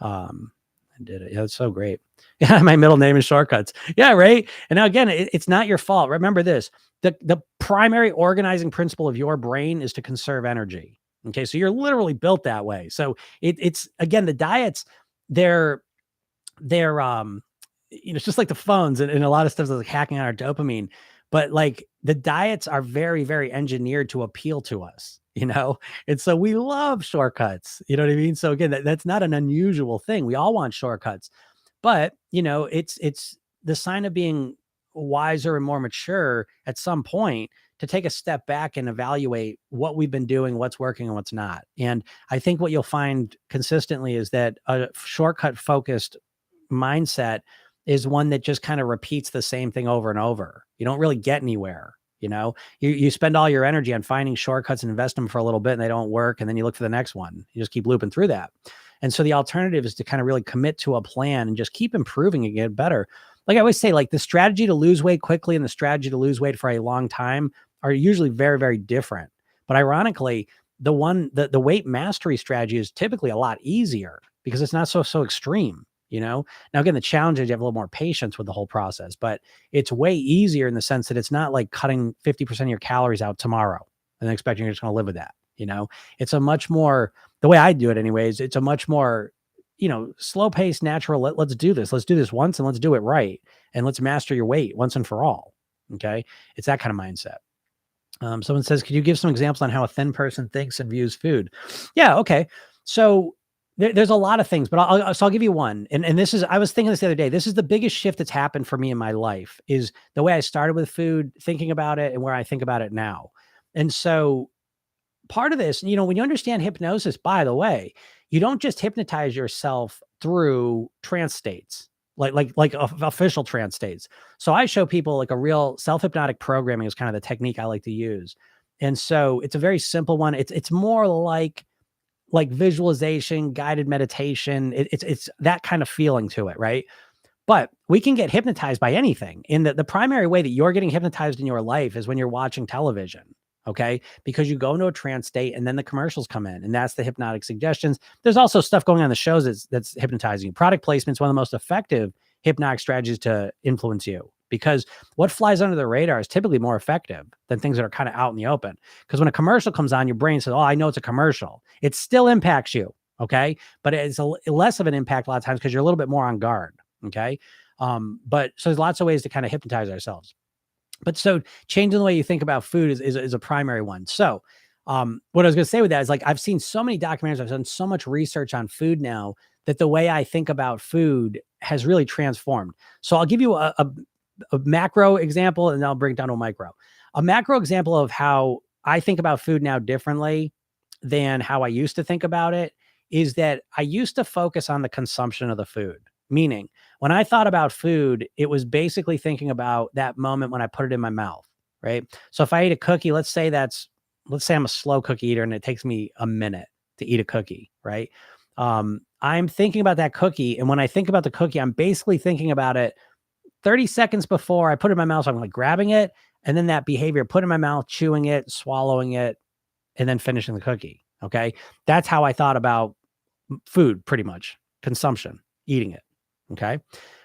S1: I did it. Yeah, it's so great. Yeah. My middle name is Shortcuts. Yeah. Right. And now again, it's not your fault. Remember this, the primary organizing principle of your brain is to conserve energy. Okay. So you're literally built that way. So it's again, the diets, they're it's just like the phones and a lot of stuff is like hacking on our dopamine, but like the diets are very, very engineered to appeal to us, and so we love shortcuts, you know what I mean? So again, that's not an unusual thing. We all want shortcuts, but it's the sign of being wiser and more mature at some point to take a step back and evaluate what we've been doing, what's working and what's not. And I think what you'll find consistently is that a shortcut focused mindset is one that just kind of repeats the same thing over and over. You don't really get anywhere. You spend all your energy on finding shortcuts and invest them for a little bit and they don't work. And then you look for the next one. You just keep looping through that. And so the alternative is to kind of really commit to a plan and just keep improving and get better. Like I always say, like the strategy to lose weight quickly and the strategy to lose weight for a long time are usually very, very different. But ironically, the weight mastery strategy is typically a lot easier because it's not so extreme. Now again, the challenge is you have a little more patience with the whole process, but it's way easier in the sense that it's not like cutting 50% of your calories out tomorrow and then expecting you're just going to live with that. It's a much more, the way I do it anyways, it's a much more, slow paced, natural. Let's do this. Let's do this once and let's do it right. And let's master your weight once and for all. Okay. It's that kind of mindset. Someone says, could you give some examples on how a thin person thinks and views food? Yeah. Okay. So there's a lot of things, but I'll give you one. And this is, I was thinking this the other day, this is the biggest shift that's happened for me in my life is the way I started with food, thinking about it and where I think about it now. And so part of this, when you understand hypnosis, by the way, you don't just hypnotize yourself through trance states, like official trance states. So I show people like a real self-hypnotic programming is kind of the technique I like to use. And so it's a very simple one. It's more like visualization, guided meditation. It's that kind of feeling to it, right? But we can get hypnotized by anything. In the primary way that you're getting hypnotized in your life is when you're watching television, okay? Because you go into a trance state and then the commercials come in, and that's the hypnotic suggestions. There's also stuff going on in the shows that's hypnotizing you. Product placement is one of the most effective hypnotic strategies to influence you, because what flies under the radar is typically more effective than things that are kind of out in the open. Because when a commercial comes on, your brain says, oh, I know it's a commercial. It still impacts you, okay? But it's less of an impact a lot of times because you're a little bit more on guard, okay? But so there's lots of ways to kind of hypnotize ourselves. But so changing the way you think about food is a primary one. So what I was going to say with that is, like, I've seen so many documentaries, I've done so much research on food now that the way I think about food has really transformed. So I'll give you a macro example and then I'll bring it down to a micro. A macro example of how I think about food now differently than how I used to think about it is that I used to focus on the consumption of the food. Meaning, when I thought about food, it was basically thinking about that moment when I put it in my mouth, right? So if I eat a cookie, let's say I'm a slow cookie eater and it takes me a minute to eat a cookie, right? I'm thinking about that cookie. And when I think about the cookie, I'm basically thinking about it 30 seconds before I put it in my mouth. So I'm like grabbing it, and then that behavior, put it in my mouth, chewing it, swallowing it, and then finishing the cookie. Okay. That's how I thought about food, pretty much. Consumption, eating it. Okay.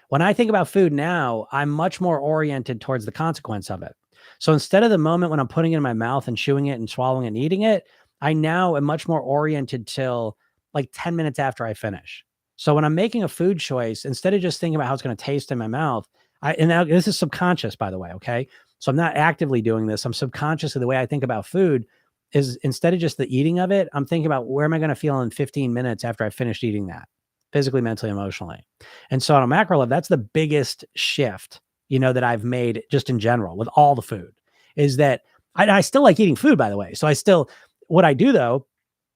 S1: When I think about food now, I'm much more oriented towards the consequence of it. So instead of the moment when I'm putting it in my mouth and chewing it and swallowing it and eating it, I now am much more oriented till like 10 minutes after I finish. So when I'm making a food choice, instead of just thinking about how it's going to taste in my mouth, and now this is subconscious, by the way. Okay. So I'm not actively doing this. I'm subconscious of the way I think about food is, instead of just the eating of it, I'm thinking about where am I going to feel in 15 minutes after I finished eating that, physically, mentally, emotionally. And so on a macro level, that's the biggest shift, that I've made just in general with all the food, is that I still like eating food, by the way. So what I do though,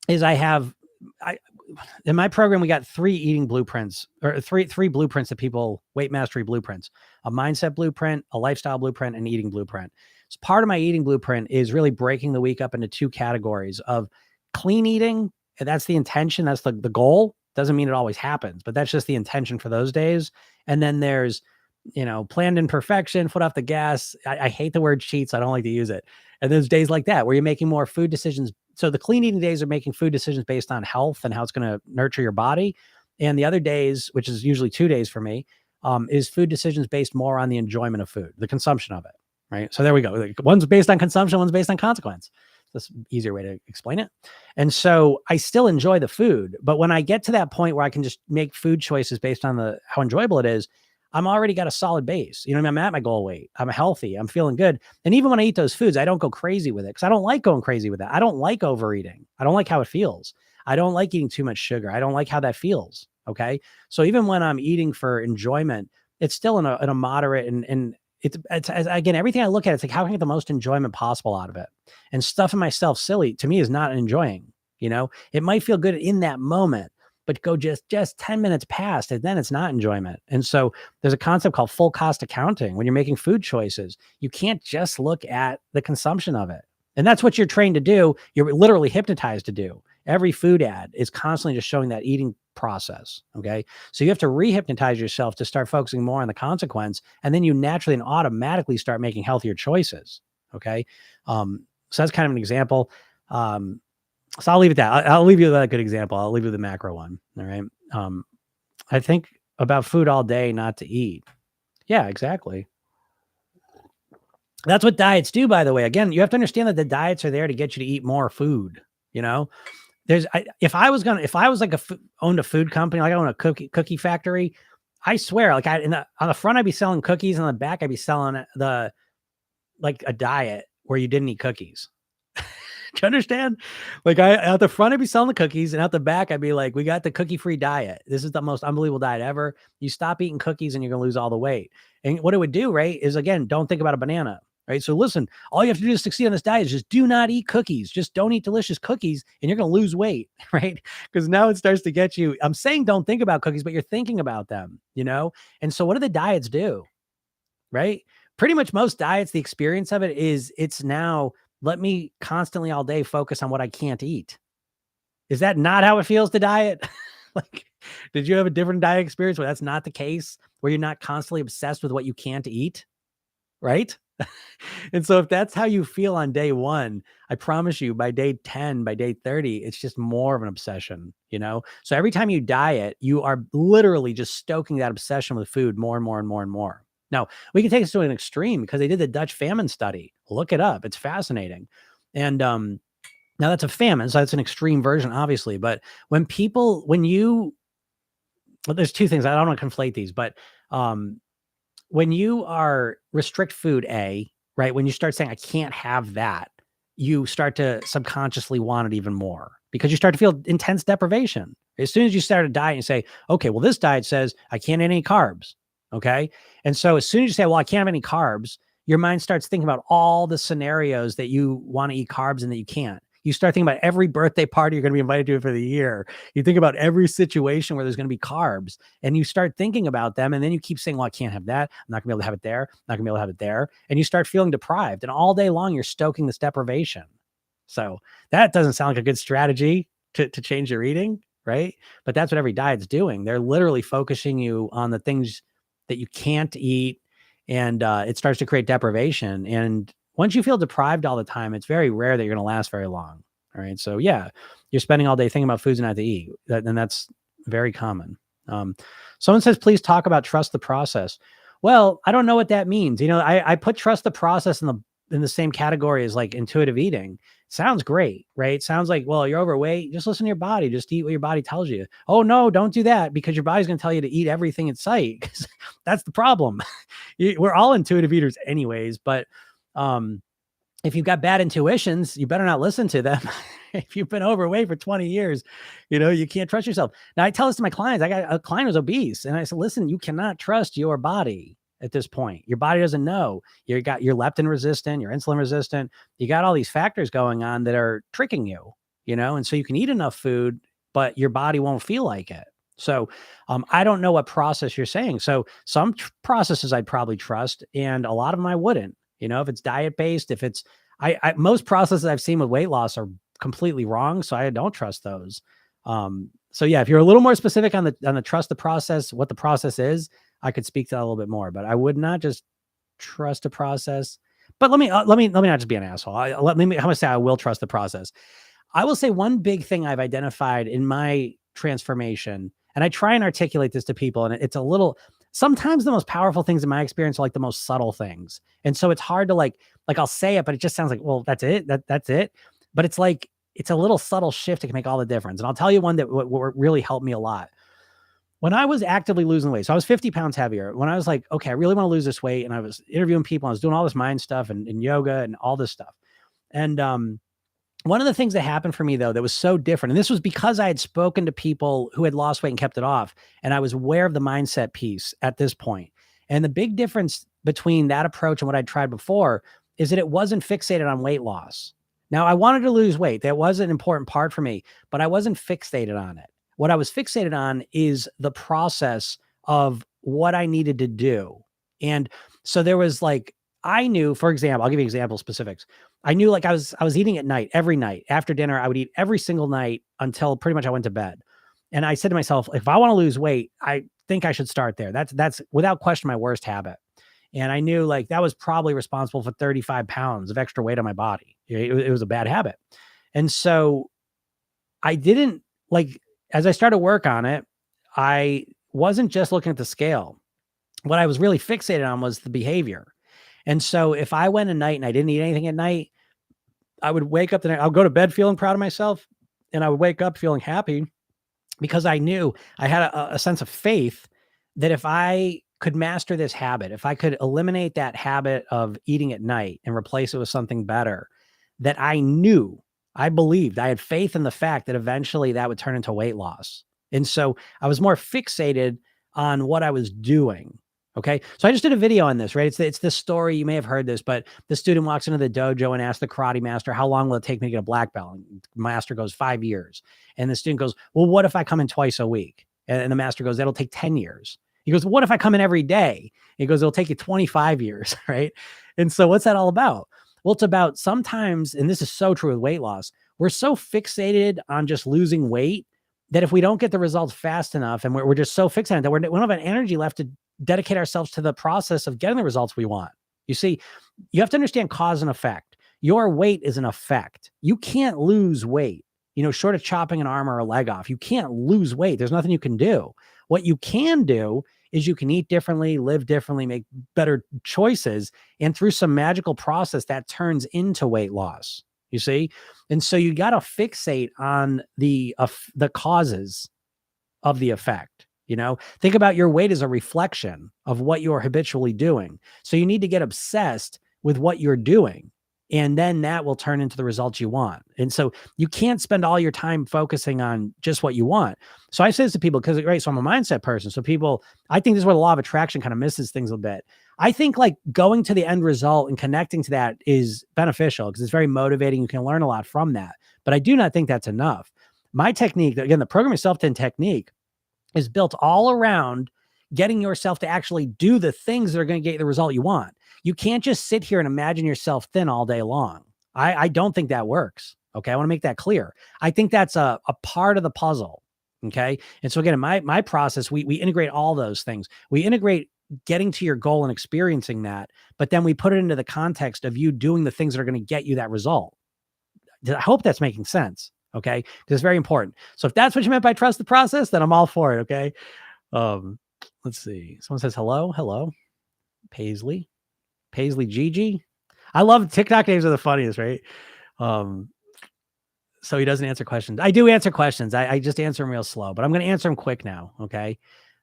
S1: is in my program, we got 3 eating blueprints, or three blueprints that people, weight mastery blueprints: a mindset blueprint, a lifestyle blueprint, and eating blueprint. So part of my eating blueprint is really breaking the week up into 2 categories of clean eating. And that's the intention. That's the goal. Doesn't mean it always happens, but that's just the intention for those days. And then there's, planned imperfection, foot off the gas. I hate the word cheats. I don't like to use it. And there's days like that where you're making more food decisions. So the clean eating days are making food decisions based on health and how it's going to nurture your body. And the other days, which is usually 2 days for me, is food decisions based more on the enjoyment of food, the consumption of it. Right. So there we go. Like, one's based on consumption, one's based on consequence. That's an easier way to explain it. And so I still enjoy the food, but when I get to that point where I can just make food choices based on how enjoyable it is, I'm already got a solid base. I'm at my goal weight. I'm healthy. I'm feeling good. And even when I eat those foods, I don't go crazy with it because I don't like going crazy with it. I don't like overeating. I don't like how it feels. I don't like eating too much sugar. I don't like how that feels. Okay. So even when I'm eating for enjoyment, it's still in a moderate and it's again, everything I look at, it's like, how can I get the most enjoyment possible out of it? And stuffing myself silly to me is not enjoying, it might feel good in that moment, but go just 10 minutes past, and then it's not enjoyment. And so there's a concept called full cost accounting. When you're making food choices, you can't just look at the consumption of it. And that's what you're trained to do. You're literally hypnotized to do. Every food ad is constantly just showing that eating process. Okay. So you have to rehypnotize yourself to start focusing more on the consequence. And then you naturally and automatically start making healthier choices. Okay. So that's kind of an example. So I'll leave it that. I'll leave you with a good example. I'll leave you with the macro one. All right. I think about food all day, not to eat. Yeah, exactly. That's what diets do, by the way. Again, you have to understand that the diets are there to get you to eat more food. You know, if I was like owned a food company, like I own a cookie factory, I swear, like on the front, I'd be selling cookies. On the back, I'd be selling like a diet where you didn't eat cookies. Do you understand? Like out the front, I'd be selling the cookies, and out the back, I'd be like, we got the cookie-free diet. This is the most unbelievable diet ever. You stop eating cookies and you're going to lose all the weight. And what it would do, right, is again, don't think about a banana, right? So listen, all you have to do to succeed on this diet is just do not eat cookies. Just don't eat delicious cookies and you're going to lose weight, right? Because now it starts to get you. I'm saying don't think about cookies, but you're thinking about them, you know? And so what do the diets do, right? Pretty much most diets, the experience of it is it's now, let me constantly all day focus on what I can't eat. Is that not how it feels to diet? Like, did you have a different diet experience where that's not the case, where you're not constantly obsessed with what you can't eat? Right. And so if that's how you feel on day one, I promise you by day 10, by day 30, it's just more of an obsession, you know? So every time you diet, you are literally just stoking that obsession with food more and more and more and more. Now, we can take this to an extreme because they did the Dutch famine study. Look it up. It's fascinating. And now that's a famine, so that's an extreme version, obviously. But well, there's two things. I don't want to conflate these, but when you are restrict food, right, when you start saying, I can't have that, you start to subconsciously want it even more because you start to feel intense deprivation. As soon as you start a diet and you say, okay, well, this diet says I can't eat any carbs. Okay. And so as soon as you say, well, I can't have any carbs, your mind starts thinking about all the scenarios that you want to eat carbs and that you can't. You start thinking about every birthday party you're going to be invited to for the year. You think about every situation where there's going to be carbs and you start thinking about them. And then you keep saying, well, I can't have that. I'm not gonna be able to have it there. I'm not gonna be able to have it there. And you start feeling deprived. And all day long, you're stoking this deprivation. So that doesn't sound like a good strategy to change your eating, right? But that's what every diet's doing. They're literally focusing you on the things that you can't eat. And it starts to create deprivation. And once you feel deprived all the time, it's very rare that you're going to last very long. All right. So yeah, you're spending all day thinking about foods and not to eat. And that's very common. Someone says, please talk about trust the process. Well, I don't know what that means. You know, I put trust the process in the same category as like intuitive eating. Sounds great, right? Sounds like, well, you're overweight. Just listen to your body. Just eat what your body tells you. Oh no, don't do that because your body's going to tell you to eat everything in sight. That's the problem. We're all intuitive eaters anyways, but if you've got bad intuitions, you better not listen to them. If you've been overweight for 20 years, you know, you can't trust yourself. Now I tell this to my clients. I got a client who's obese and I said, listen, you cannot trust your body at this point. Your body doesn't know. You're leptin resistant, you're insulin resistant. You got all these factors going on that are tricking you, you know? And so you can eat enough food, but your body won't feel like it. So I don't know what process you're saying. So some processes I'd probably trust and a lot of them I wouldn't. You know, if it's diet-based, if it's, most processes I've seen with weight loss are completely wrong. So I don't trust those. So yeah, if you're a little more specific on the trust the process, what the process is, I could speak to that a little bit more, but I would not just trust a process. But let me not just be an asshole. I'm gonna say I will trust the process. I will say one big thing I've identified in my transformation, and I try and articulate this to people, and it's a little, sometimes the most powerful things in my experience are like the most subtle things. And so it's hard to like I'll say it, but it just sounds like, well, that's it. That's it. But it's like, it's a little subtle shift that can make all the difference. And I'll tell you one that really helped me a lot. When I was actively losing weight, so I was 50 pounds heavier. When I was like, okay, I really want to lose this weight. And I was interviewing people, I was doing all this mind stuff and yoga and all this stuff. And one of the things that happened for me though, that was so different. And this was because I had spoken to people who had lost weight and kept it off. And I was aware of the mindset piece at this point. And the big difference between that approach and what I'd tried before is that it wasn't fixated on weight loss. Now I wanted to lose weight. That was an important part for me, but I wasn't fixated on it. What I was fixated on is the process of what I needed to do. And so there was like, I knew, for example, I'll give you example specifics. I knew like I was eating at night, every night after dinner. I would eat every single night until pretty much I went to bed. And I said to myself, if I want to lose weight, I think I should start there. That's without question my worst habit. And I knew like that was probably responsible for 35 pounds of extra weight on my body. It was a bad habit. And so I didn't like, as I started work on it, I wasn't just looking at the scale. What I was really fixated on was the behavior. And so if I went at night and I didn't eat anything at night, I would wake up the night, I'll go to bed feeling proud of myself, and I would wake up feeling happy because I knew I had a sense of faith that if I could master this habit, if I could eliminate that habit of eating at night and replace it with something better, that I knew, I believed, I had faith in the fact that eventually that would turn into weight loss. And so I was more fixated on what I was doing. Okay. So I just did a video on this, right? It's this story. You may have heard this, but the student walks into the dojo and asks the karate master, how long will it take me to get a black belt? And master goes 5 years. And the student goes, well, what if I come in twice a week? And the master goes, that'll take 10 years. He goes, what if I come in every day? He goes, it'll take you 25 years. Right. And so what's that all about? Well, it's about sometimes, and this is so true with weight loss, we're so fixated on just losing weight that if we don't get the results fast enough, and we're just so fixated that we don't have energy left to dedicate ourselves to the process of getting the results we want. You see, you have to understand cause and effect. Your weight is an effect. You can't lose weight, short of chopping an arm or a leg off. You can't lose weight. There's nothing you can do. What you can do is you can eat differently, live differently, make better choices. And through some magical process that turns into weight loss, you see? And so you got to fixate on the causes of the effect. Think about your weight as a reflection of what you're habitually doing. So you need to get obsessed with what you're doing. And then that will turn into the results you want. And so you can't spend all your time focusing on just what you want. So I say this to people because, right, so I'm a mindset person. So people, I think this is where the law of attraction kind of misses things a bit. I think like going to the end result and connecting to that is beneficial because it's very motivating. You can learn a lot from that. But I do not think that's enough. My technique, again, the Program Yourself to technique is built all around getting yourself to actually do the things that are going to get you the result you want. You can't just sit here and imagine yourself thin all day long. I don't think that works. Okay. I want to make that clear. I think that's a part of the puzzle. Okay. And so again, in my process, we integrate all those things. We integrate getting to your goal and experiencing that, but then we put it into the context of you doing the things that are going to get you that result. I hope that's making sense. Okay. Because it's very important. So if that's what you meant by trust the process, then I'm all for it. Okay. Let's see. Someone says, hello, Paisley Gigi. I love TikTok names are the funniest, right? So he doesn't answer questions. I do answer questions. I just answer them real slow, but I'm going to answer them quick now. Okay.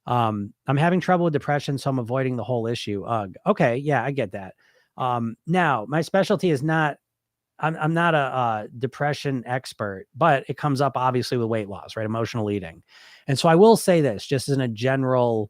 S1: I'm having trouble with depression, so I'm avoiding the whole issue. Okay. Yeah, I get that. Now my specialty is not, I'm not a depression expert, but it comes up obviously with weight loss, right? Emotional eating. And so I will say this just as in a general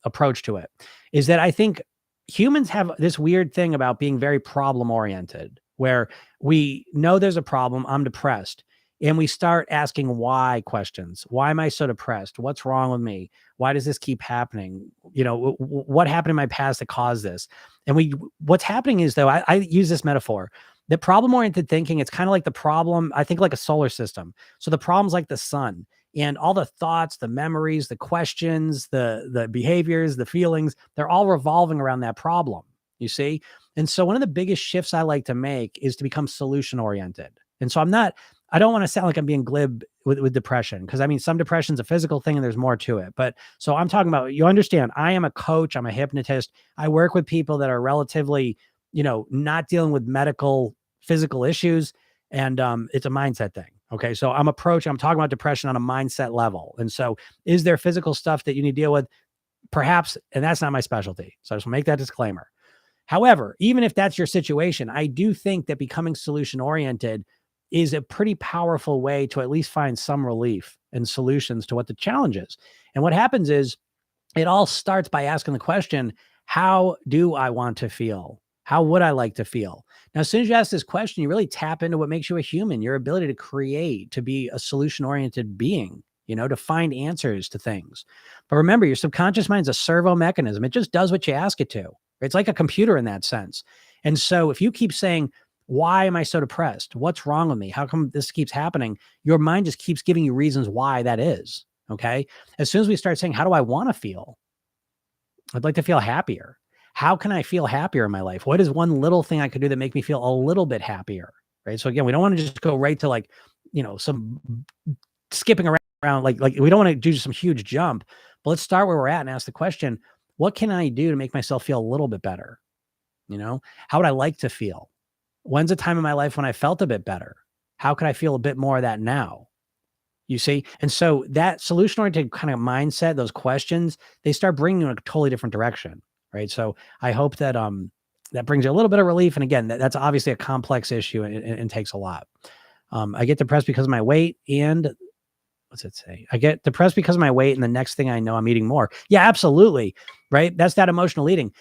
S1: approach to it is that I think humans have this weird thing about being very problem oriented, where we know there's a problem. I'm depressed. And we start asking why questions. Why am I so depressed? What's wrong with me? Why does this keep happening? What happened in my past that caused this? And what's happening is, though, I use this metaphor, that problem-oriented thinking, it's kind of like the problem, I think like a solar system. So the problem's like the sun, and all the thoughts, the memories, the questions, the behaviors, the feelings, they're all revolving around that problem, you see? And so one of the biggest shifts I like to make is to become solution-oriented. And so I don't want to sound like I'm being glib with depression, because I mean, some depression's a physical thing and there's more to it. But so I'm talking about, you understand, I am a coach, I'm a hypnotist. I work with people that are relatively, not dealing with medical, physical issues. And it's a mindset thing. Okay. So I'm talking about depression on a mindset level. And so is there physical stuff that you need to deal with? Perhaps, and that's not my specialty. So I just want to make that disclaimer. However, even if that's your situation, I do think that becoming solution-oriented is a pretty powerful way to at least find some relief and solutions to what the challenge is. And what happens is it all starts by asking the question, how do I want to feel? How would I like to feel? Now, as soon as you ask this question, you really tap into what makes you a human, your ability to create, to be a solution-oriented being. to find answers to things. But remember, your subconscious mind's a servo mechanism. It just does what you ask it to. It's like a computer in that sense. And so if you keep saying, why am I so depressed? What's wrong with me? How come this keeps happening? Your mind just keeps giving you reasons why that is. Okay. As soon as we start saying, how do I want to feel? I'd like to feel happier. How can I feel happier in my life? What is one little thing I could do that make me feel a little bit happier? Right. So again, we don't want to just go right to like, some skipping around, like we don't want to do some huge jump, but let's start where we're at and ask the question, what can I do to make myself feel a little bit better? How would I like to feel? When's a time in my life when I felt a bit better? How could I feel a bit more of that now? You see? And so that solution-oriented kind of mindset, those questions, they start bringing you in a totally different direction, right? So I hope that that brings you a little bit of relief. And again, that's obviously a complex issue and takes a lot. I get depressed because of my weight and what's it say? I get depressed because of my weight, and the next thing I know, I'm eating more. Yeah, absolutely. Right. That's that emotional eating.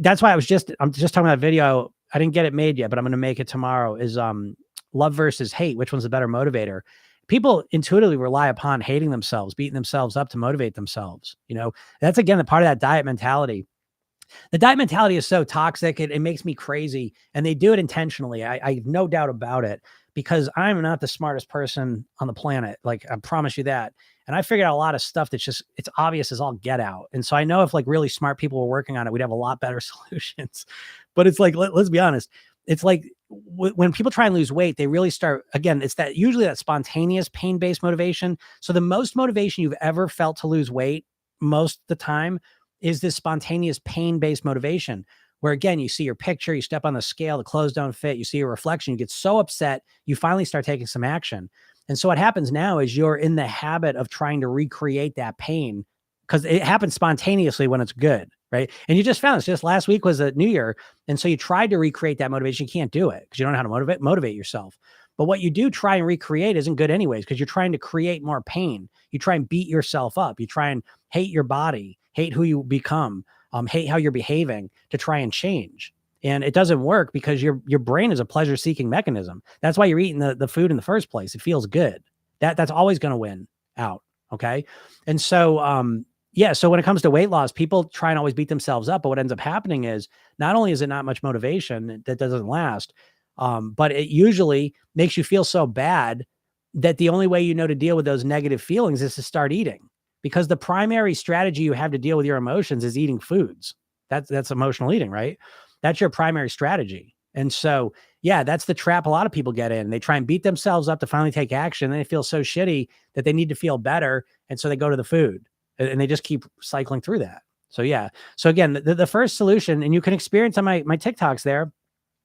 S1: That's why I'm just talking about a video. I didn't get it made yet, but I'm going to make it tomorrow. Is love versus hate. Which one's the better motivator? People intuitively rely upon hating themselves, beating themselves up to motivate themselves. That's again the part of that diet mentality. The diet mentality is so toxic. It makes me crazy, and they do it intentionally. I have no doubt about it, because I'm not the smartest person on the planet. Like, I promise you that. And I figured out a lot of stuff that's just, it's obvious as all get out. And so I know if like really smart people were working on it, we'd have a lot better solutions. But it's like, let's be honest. It's like when people try and lose weight, they really start, again, it's that usually that spontaneous pain-based motivation. So the most motivation you've ever felt to lose weight most of the time is this spontaneous pain-based motivation, where again, you see your picture, you step on the scale, the clothes don't fit, you see your reflection, you get so upset, you finally start taking some action. And so what happens now is you're in the habit of trying to recreate that pain, because it happens spontaneously when it's good, right? And you just found this, just last week was a New Year. And so you tried to recreate that motivation. You can't do it because you don't know how to motivate yourself. But what you do try and recreate isn't good anyways, because you're trying to create more pain. You try and beat yourself up. You try and hate your body, hate who you become, hate how you're behaving to try and change. And it doesn't work because your brain is a pleasure-seeking mechanism. That's why you're eating the food in the first place. It feels good. That's always going to win out. Okay. And so, so when it comes to weight loss, people try and always beat themselves up. But what ends up happening is not only is it not much motivation that doesn't last, but it usually makes you feel so bad that the only way to deal with those negative feelings is to start eating, because the primary strategy you have to deal with your emotions is eating foods. That's emotional eating, right? That's your primary strategy. And so, yeah, that's the trap a lot of people get in. They try and beat themselves up to finally take action. And they feel so shitty that they need to feel better. And so they go to the food, and they just keep cycling through that. So, yeah. So again, the first solution, and you can experience on my TikToks there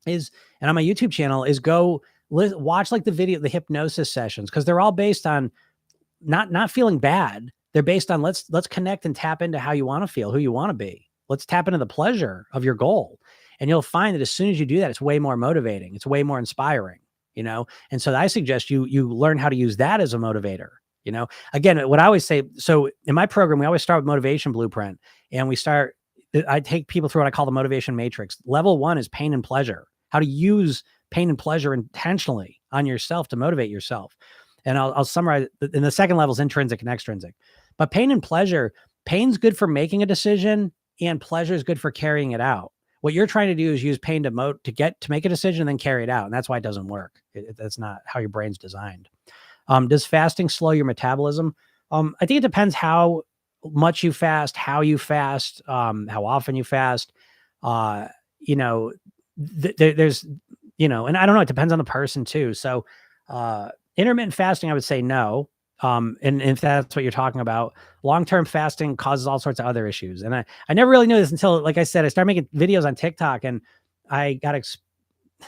S1: is, and on my YouTube channel, is go watch like the hypnosis sessions, because they're all based on not feeling bad. They're based on let's connect and tap into how you want to feel, who you want to be. Let's tap into the pleasure of your goal. And you'll find that as soon as you do that, it's way more motivating. It's way more inspiring, And so I suggest you learn how to use that as a motivator. Again, what I always say, so in my program, we always start with motivation blueprint, and I take people through what I call the motivation matrix. Level 1 is pain and pleasure, how to use pain and pleasure intentionally on yourself to motivate yourself. And I'll summarize. And the second level is intrinsic and extrinsic. But pain and pleasure, pain's good for making a decision, and pleasure is good for carrying it out. What you're trying to do is use pain to make a decision and then carry it out. And that's why it doesn't work. That's not how your brain's designed. Does fasting slow your metabolism? I think it depends how much you fast, how you fast, how often you fast. There's, and I don't know, it depends on the person too. So, intermittent fasting, I would say no. And if that's what you're talking about, long-term fasting causes all sorts of other issues. And I never really knew this until, like I said, I started making videos on TikTok, and I got, I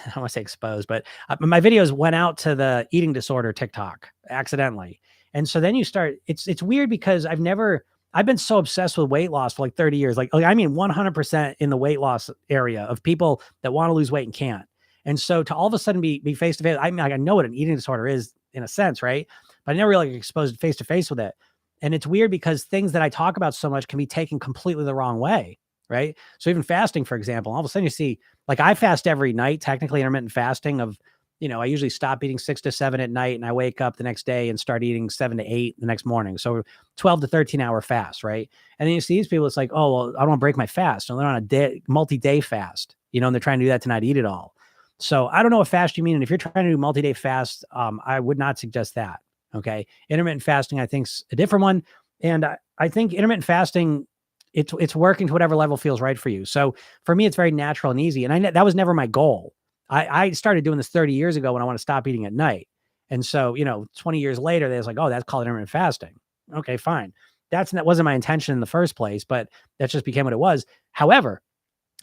S1: don't want to say exposed, but my videos went out to the eating disorder TikTok accidentally. And so then it's weird, because I've been so obsessed with weight loss for like 30 years. Like I mean, 100% in the weight loss area of people that want to lose weight and can't. And so to all of a sudden be face to face, I mean, I know what an eating disorder is in a sense, right? But I never really exposed face to face with it. And it's weird because things that I talk about so much can be taken completely the wrong way, right? So even fasting, for example, all of a sudden you see, like I fast every night, technically intermittent fasting of I usually stop eating 6 to 7 at night and I wake up the next day and start eating 7 to 8 the next morning. So 12 to 13 hour fast, right? And then you see these people, it's like, oh, well, I don't want to break my fast. So they're on a multi-day fast, and they're trying to do that to not eat it all. So I don't know what fast you mean. And if you're trying to do multi-day fast, I would not suggest that. Okay. Intermittent fasting, I think, is a different one. And I think intermittent fasting, it's working to whatever level feels right for you. So for me, it's very natural and easy. And that was never my goal. I started doing this 30 years ago when I want to stop eating at night. And so, 20 years later, they was like, oh, that's called intermittent fasting. Okay, fine. That wasn't my intention in the first place, but that just became what it was. However,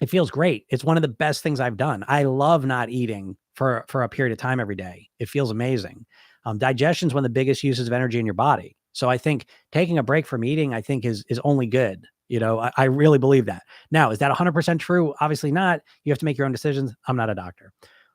S1: it feels great. It's one of the best things I've done. I love not eating for a period of time every day. It feels amazing. Digestion is one of the biggest uses of energy in your body. So I think taking a break from eating, I think is only good. I really believe that. Now, is that 100% true? Obviously not. You have to make your own decisions. I'm not a doctor,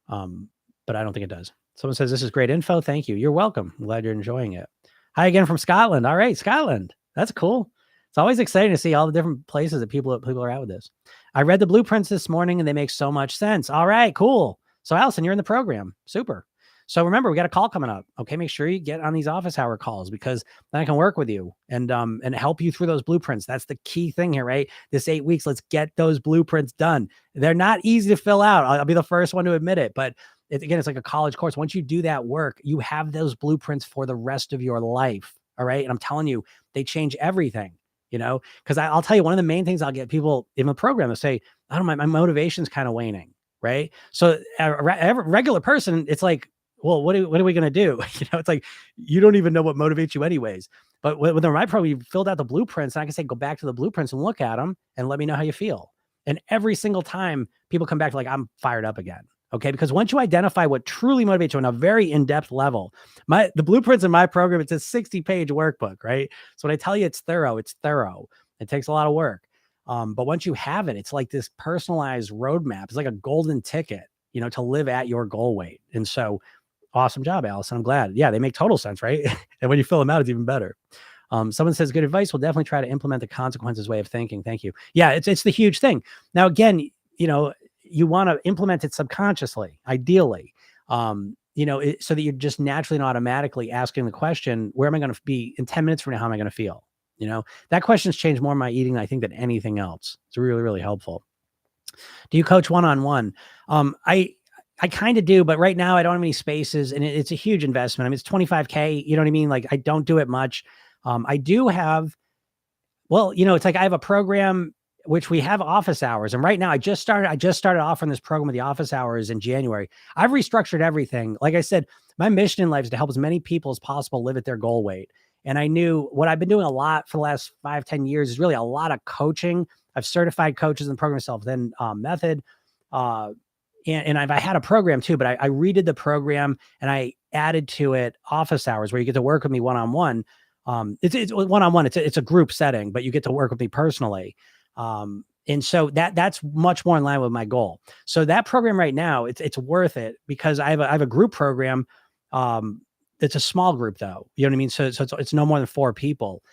S1: but I don't think it does. Someone says, this is great info. Thank you. You're welcome. I'm glad you're enjoying it. Hi again from Scotland. All right, Scotland. That's cool. It's always exciting to see all the different places that people are at with this. I read the blueprints this morning and they make so much sense. All right, cool. So Allison, you're in the program. Super. So remember, we got a call coming up. Okay, make sure you get on these office hour calls because then I can work with you and help you through those blueprints. That's the key thing here, right? This 8 weeks, let's get those blueprints done. They're not easy to fill out. I'll be the first one to admit it, but it's like a college course. Once you do that work, you have those blueprints for the rest of your life. All right, and I'm telling you, they change everything. Because I'll tell you, one of the main things I'll get people in the program to say, I don't know, my motivation's kind of waning, right? So a regular person, it's like, well, what are we going to do? It's like, you don't even know what motivates you anyways. But with my program, you filled out the blueprints and I can say, go back to the blueprints and look at them and let me know how you feel. And every single time people come back, like, I'm fired up again. Okay. Because once you identify what truly motivates you on a very in-depth level, the blueprints in my program, it's a 60-page workbook, right? So when I tell you it's thorough. It takes a lot of work. But once you have it, it's like this personalized roadmap. It's like a golden ticket, to live at your goal weight. And so awesome job, Allison. I'm glad. Yeah, they make total sense, right? And when you fill them out, it's even better. Someone says, good advice. We'll definitely try to implement the consequences way of thinking. Thank you. Yeah, it's the huge thing. Now, again, you want to implement it subconsciously, ideally, so that you're just naturally and automatically asking the question, where am I going to be in 10 minutes from now? How am I going to feel? That question's changed more in my eating, I think, than anything else. It's really, really helpful. Do you coach one-on-one? I kind of do, but right now I don't have any spaces and it's a huge investment. I mean, it's $25K, you know what I mean? Like I don't do it much. I do have, it's like I have a program which we have office hours. And right now I just started offering this program with the office hours in January. I've restructured everything. Like I said, my mission in life is to help as many people as possible live at their goal weight. And I knew what I've been doing a lot for the last 5-10 years is really a lot of coaching. I've certified coaches in the program itself, then method. And I had a program too, but I redid the program and I added to it office hours where you get to work with me one-on-one. It's one-on-one. It's a group setting, but you get to work with me personally. And so that's much more in line with my goal. So that program right now, it's worth it because I have a group program. It's a small group though. You know what I mean? So it's no more than 4 people.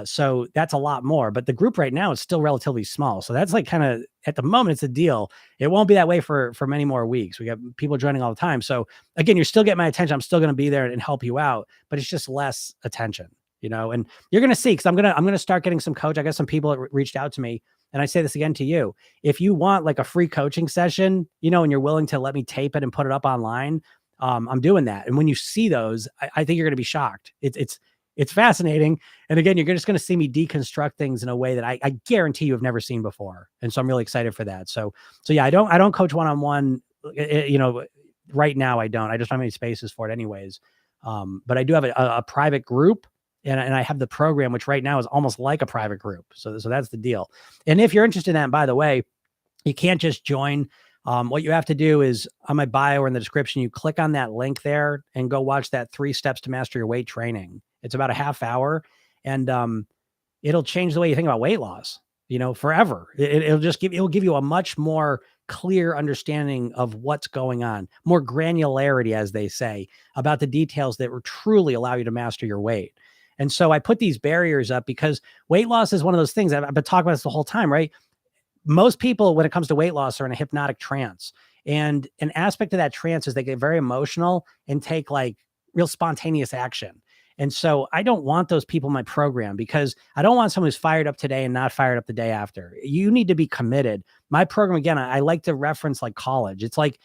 S1: So that's a lot more, but the group right now is still relatively small. So that's like kind of at the moment, it's a deal. It won't be that way for many more weeks. We got people joining all the time. So again, you're still getting my attention. I'm still going to be there and help you out, but it's just less attention, and you're going to see, cause I'm going to start getting some coach. I got some people that reached out to me and I say this again to you. If you want like a free coaching session, and you're willing to let me tape it and put it up online, I'm doing that. And when you see those, I think you're going to be shocked. It's fascinating. And again, you're just going to see me deconstruct things in a way that I guarantee you have never seen before. And so I'm really excited for that. So yeah, I don't coach one-on-one, right now I don't. I just don't have any spaces for it anyways. But I do have a private group and I have the program, which right now is almost like a private group. So that's the deal. And if you're interested in that, by the way, you can't just join. What you have to do is on my bio or in the description, you click on that link there and go watch that 3 Steps to Master Your Weight training. It's about a half hour and it'll change the way you think about weight loss, forever. It'll give you a much more clear understanding of what's going on, more granularity, as they say, about the details that will truly allow you to master your weight. And so I put these barriers up because weight loss is one of those things I've been talking about this the whole time, right? Most people, when it comes to weight loss, are in a hypnotic trance. And an aspect of that trance is they get very emotional and take like real spontaneous action. And so I don't want those people in my program because I don't want someone who's fired up today and not fired up the day after. You need to be committed. My program, again, I like to reference like college. It's like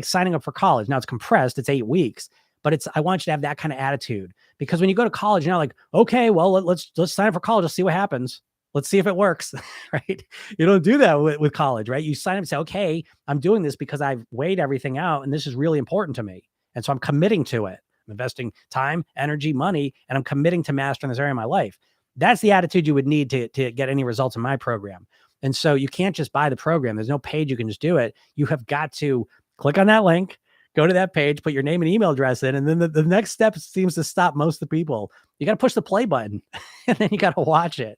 S1: signing up for college. Now it's compressed, it's 8 weeks, but I want you to have that kind of attitude, because when you go to college, you're not like, okay, well, let's sign up for college. Let's see what happens. Let's see if it works, right? You don't do that with college, right? You sign up and say, okay, I'm doing this because I've weighed everything out and this is really important to me. And so I'm committing to it. I'm investing time, energy, money, and I'm committing to mastering this area of my life. That's the attitude you would need to get any results in my program. And so you can't just buy the program. There's no page you can just do it. You have got to click on that link, go to that page, put your name and email address in, and then the next step seems to stop most of the people. You got to push the play button and then you got to watch it.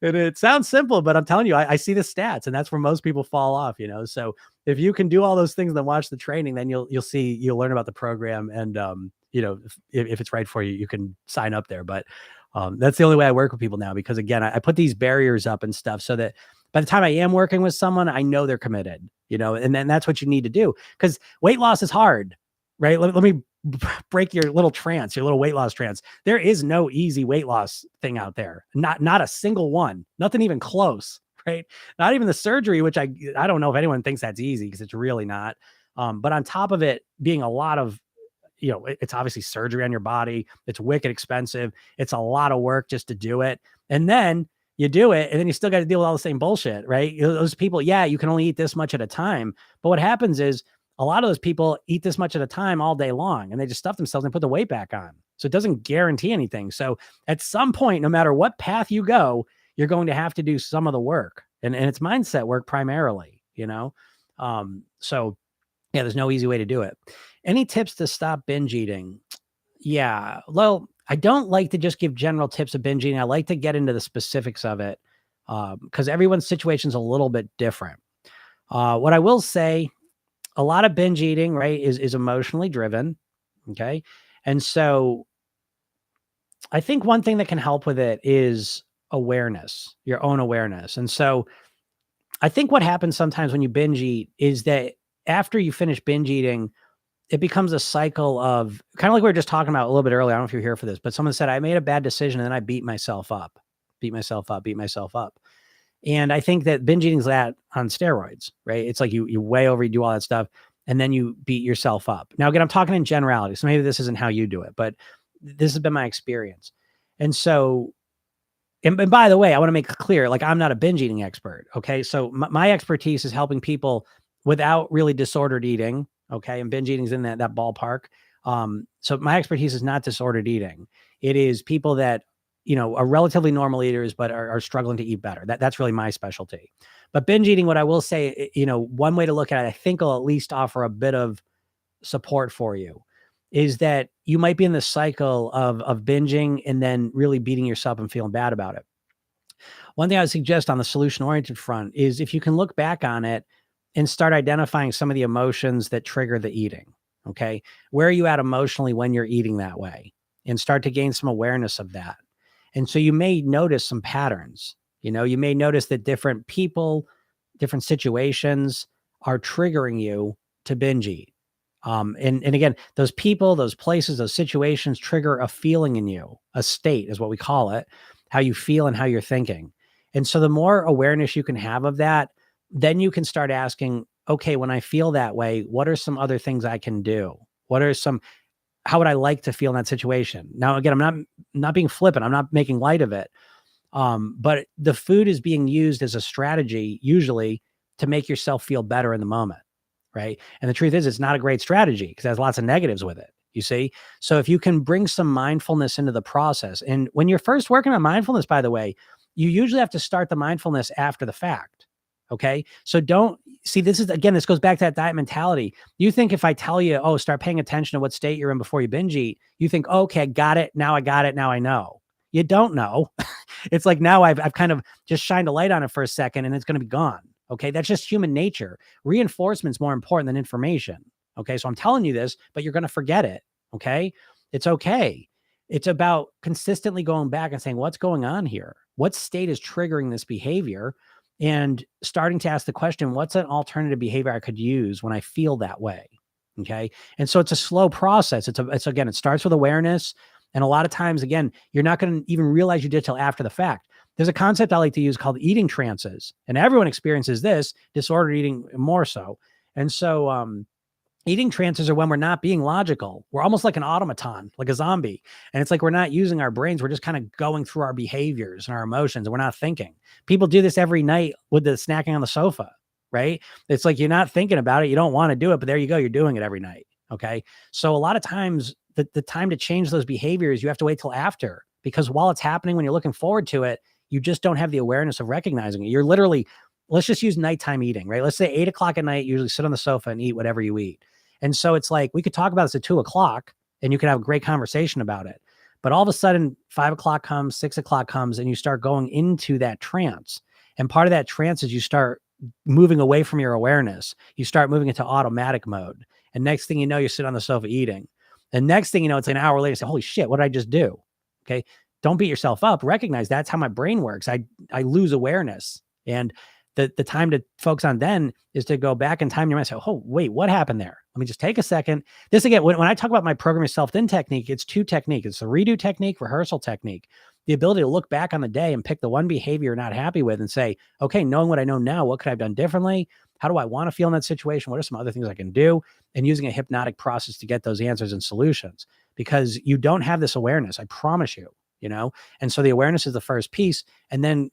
S1: And it sounds simple, but I'm telling you, I see the stats, and that's where most people fall off, So if you can do all those things and then watch the training, then you'll learn about the program. And, if it's right for you, you can sign up there. But that's the only way I work with people now, because again, I put these barriers up and stuff so that by the time I am working with someone, I know they're committed, and then that's what you need to do, because weight loss is hard, right? Let me break your little trance, your little weight loss trance. There is no easy weight loss thing out there. Not a single one, nothing even close, right? Not even the surgery, which I don't know if anyone thinks that's easy, because it's really not. But on top of it being a lot of, it's obviously surgery on your body. It's wicked expensive. It's a lot of work just to do it. And then you do it, and then you still got to deal with all the same bullshit, right? Those people, yeah, you can only eat this much at a time. But what happens is a lot of those people eat this much at a time all day long, and they just stuff themselves and put the weight back on. So it doesn't guarantee anything. So at some point, no matter what path you go, you're going to have to do some of the work, and it's mindset work primarily, So yeah, there's no easy way to do it. Any tips to stop binge eating? Yeah, well, I don't like to just give general tips of binge eating. I like to get into the specifics of it, because everyone's situation is a little bit different. What I will say, a lot of binge eating, right, is emotionally driven. Okay. And so I think one thing that can help with it is awareness, your own awareness. And so I think what happens sometimes when you binge eat is that after you finish binge eating, it becomes a cycle of kind of like we were just talking about a little bit earlier. I don't know if you're here for this, but someone said, I made a bad decision and then I beat myself up. And I think that binge eating is that on steroids, right? It's like you way over, you do all that stuff, and then you beat yourself up. Now, again, I'm talking in generality, so maybe this isn't how you do it, but this has been my experience. And so, and by the way, I want to make it clear, like, I'm not a binge eating expert. Okay. So my expertise is helping people without really disordered eating. Okay. And binge eating is in that ballpark. So my expertise is not disordered eating. It is people that, are relatively normal eaters, but are struggling to eat better. That's really my specialty. But binge eating, what I will say, one way to look at it, I think will at least offer a bit of support for you, is that you might be in the cycle of binging and then really beating yourself and feeling bad about it. One thing I would suggest on the solution-oriented front is if you can look back on it and start identifying some of the emotions that trigger the eating. Okay. Where are you at emotionally when you're eating that way? And start to gain some awareness of that. And so you may notice some patterns. You may notice that different people, different situations are triggering you to binge eat. And again, those people, those places, those situations trigger a feeling in you. A state is what we call it, how you feel and how you're thinking. And so the more awareness you can have of that, then you can start asking, okay, when I feel that way, what are some other things I can do? How would I like to feel in that situation? Now, again, I'm not being flippant. I'm not making light of it. But the food is being used as a strategy, usually, to make yourself feel better in the moment. Right. And the truth is, it's not a great strategy because it has lots of negatives with it. You see? So if you can bring some mindfulness into the process, and when you're first working on mindfulness, by the way, you usually have to start the mindfulness after the fact. Okay. So don't see, this goes back to that diet mentality. You think if I tell you, oh, start paying attention to what state you're in before you binge eat, you think, oh, okay, got it. Now I got it. Now I know. You don't know. It's like now I've kind of just shined a light on it for a second and it's going to be gone. Okay. That's just human nature. Reinforcement's more important than information. Okay. So I'm telling you this, but you're going to forget it. Okay. It's okay. It's about consistently going back and saying, what's going on here? What state is triggering this behavior? and starting to ask the question, what's an alternative behavior I could use when I feel that way? Okay. And so it's a slow process. It's again, it starts with awareness. And a lot of times, again, you're not going to even realize you did till after the fact. There's a concept I like to use called eating trances. And everyone experiences this, disordered eating more so. And so, eating trances are when we're not being logical. We're almost like an automaton, like a zombie. And it's like we're not using our brains. We're just kind of going through our behaviors and our emotions, and we're not thinking. People do this every night with the snacking on the sofa, right? It's like you're not thinking about it. You don't want to do it, but there you go. You're doing it every night. Okay. So a lot of times, the time to change those behaviors, you have to wait till after, because while it's happening, when you're looking forward to it, you just don't have the awareness of recognizing it. You're literally, let's just use nighttime eating, right? Let's say 8 o'clock at night, usually sit on the sofa and eat whatever you eat. And so it's like, we could talk about this at 2 o'clock and you could have a great conversation about it. But all of a sudden, 5 o'clock comes, 6 o'clock comes, and you start going into that trance. And part of that trance is you start moving away from your awareness. You start moving into automatic mode. And next thing you know, you sit on the sofa eating. And next thing you know, it's an hour later, you say, holy shit, what did I just do? Okay. Don't beat yourself up. Recognize that's how my brain works. I lose awareness. And the time to focus on then is to go back in time in your mind and say, oh, wait, what happened there? Let me just take a second. This again, when I talk about my program yourself then technique, it's two techniques. It's the redo technique, rehearsal technique. The ability to look back on the day and pick the one behavior you're not happy with and say, okay, knowing what I know now, what could I have done differently? How do I want to feel in that situation? What are some other things I can do? And using a hypnotic process to get those answers and solutions, because you don't have this awareness. I promise you, And so the awareness is the first piece. And then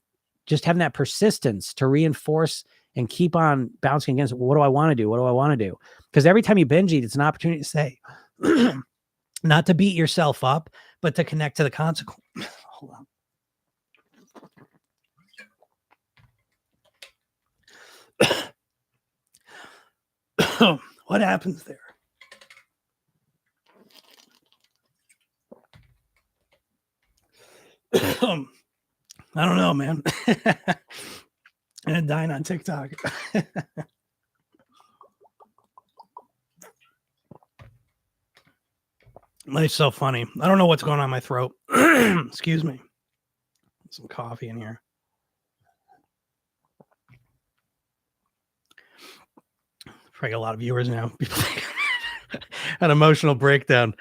S1: just having that persistence to reinforce and keep on bouncing against, what do I want to do? What do I want to do? Because every time you binge eat, it's an opportunity to say, not to beat yourself up, but to connect to the consequence. Hold on. What happens there? I don't know, man. And dying on TikTok. Life's so funny. I don't know what's going on in my throat. Excuse me. Some coffee in here. Probably a lot of viewers now. People think an emotional breakdown,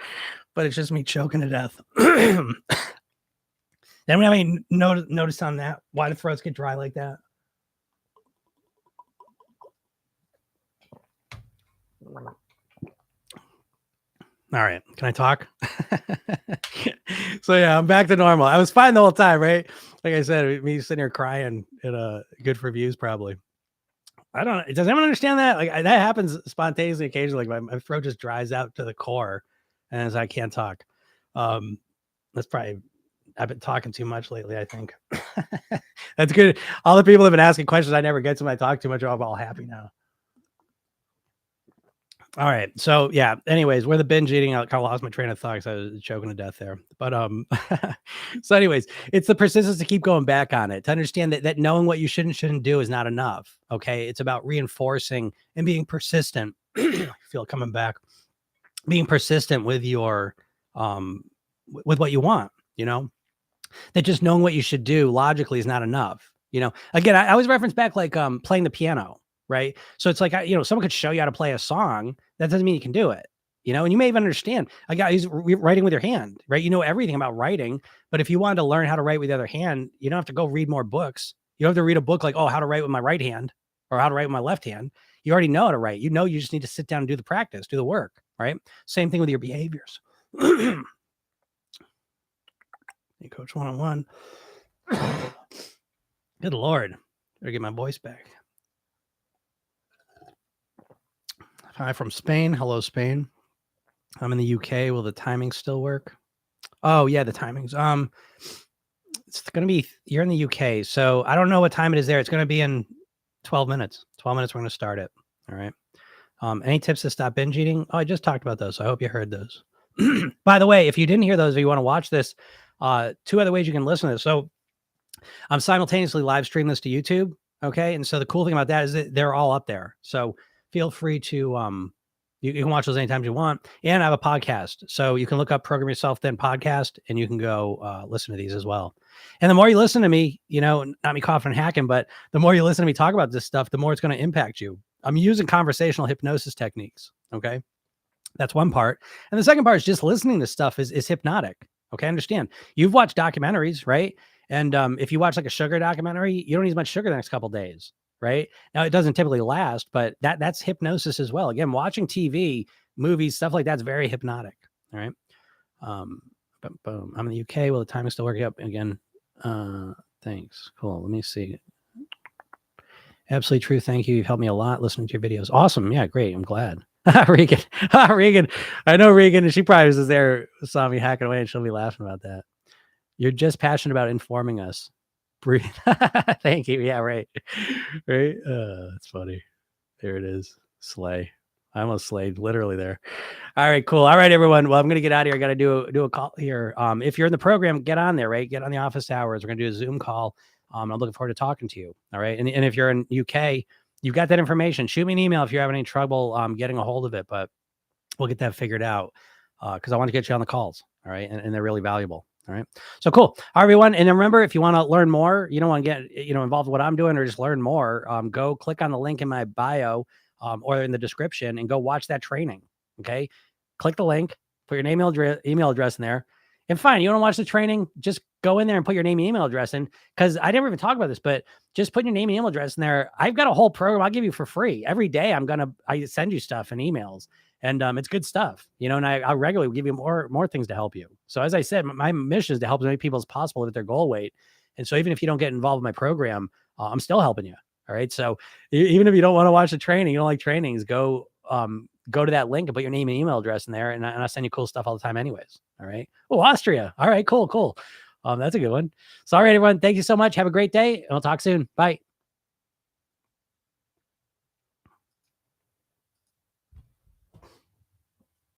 S1: but it's just me choking to death. Then we have any notice on that? Why do throats get dry like that? All right. Can I talk? So yeah, I'm back to normal. I was fine the whole time, right? Like I said, me sitting here crying and good for views probably. I don't know. Does anyone understand that? Like that happens spontaneously occasionally. Like my throat just dries out to the core and as I can't talk. That's probably, I've been talking too much lately, I think. That's good. All the people have been asking questions I never get to when I talk too much. I'm all happy now. All right. So yeah, anyways, where the binge eating, I kind of lost my train of thought because I was choking to death there. But so anyways, it's the persistence to keep going back on it, to understand that knowing what you shouldn't do is not enough. Okay. It's about reinforcing and being persistent. I feel it coming back. Being persistent with your with what you want, that just knowing what you should do logically is not enough. Again, I always reference back like playing the piano. Right. So it's like, someone could show you how to play a song. That doesn't mean you can do it, and you may even understand a guy who's writing with your hand, right? You know everything about writing, but if you wanted to learn how to write with the other hand, you don't have to go read more books. You don't have to read a book like, how to write with my right hand or how to write with my left hand. You already know how to write. You just need to sit down and do the practice, do the work, right? Same thing with your behaviors. Hey, Coach 101. Good Lord. Better get my voice back. Hi from Spain. Hello, Spain. I'm in the UK. Will the timing still work? Oh, yeah, the timings. It's going to be, you're in the UK, so I don't know what time it is there. It's going to be in 12 minutes. 12 minutes, we're going to start it. All right. Any tips to stop binge eating? Oh, I just talked about those, so I hope you heard those. By the way, if you didn't hear those, or you want to watch this, 2 other ways you can listen to this. So I'm simultaneously live streaming this to YouTube. Okay. And so the cool thing about that is that they're all up there. So feel free to You can watch those anytime you want. And I have a podcast. So you can look up Program Yourself Then podcast and you can go listen to these as well. And the more you listen to me, not me coughing and hacking, but the more you listen to me talk about this stuff, the more it's going to impact you. I'm using conversational hypnosis techniques. Okay. That's one part. And the second part is just listening to stuff is hypnotic. Okay. Understand. You've watched documentaries, right? And if you watch like a sugar documentary, you don't need as much sugar the next couple of days. Right now, it doesn't typically last, but that's hypnosis as well. Again, watching TV, movies, stuff like that's very hypnotic. All right. Boom. I'm in the UK. Will the timing still work? Up again? Thanks. Cool. Let me see. Absolutely true. Thank you. You've helped me a lot listening to your videos. Awesome. Yeah, great. I'm glad. Regan. Regan. I know Regan, and she probably was there, saw me hacking away, and she'll be laughing about that. You're just passionate about informing us. Breathe. Thank you. Yeah, right. Right. That's funny. There it is. Slay. I almost slayed literally there. All right, cool. All right, everyone. Well, I'm going to get out of here. I got to do a call here. If you're in the program, get on there, right? Get on the office hours. We're going to do a Zoom call. I'm looking forward to talking to you. All right. And if you're in UK, you've got that information. Shoot me an email if you're having any trouble getting a hold of it, but we'll get that figured out because I want to get you on the calls. All right. And they're really valuable. All right. So cool. All right, everyone. And remember, if you want to learn more, you don't want to get, involved in what I'm doing or just learn more, go click on the link in my bio or in the description and go watch that training. Okay. Click the link, put your name, email address in there. And fine, you want to watch the training, just go in there and put your name and email address in. Because I never even talked about this, but just put your name and email address in there. I've got a whole program I'll give you for free. Every day I send you stuff and emails. And it's good stuff, and I regularly give you more things to help you. So as I said, my mission is to help as many people as possible with their goal weight. And so even if you don't get involved in my program, I'm still helping you. All right. So even if you don't want to watch the training, you don't like trainings, go to that link and put your name and email address in there. And I'll send you cool stuff all the time anyways. All right. Oh, Austria. All right, cool. That's a good one. So, all right, everyone. Thank you so much. Have a great day. And we'll talk soon. Bye.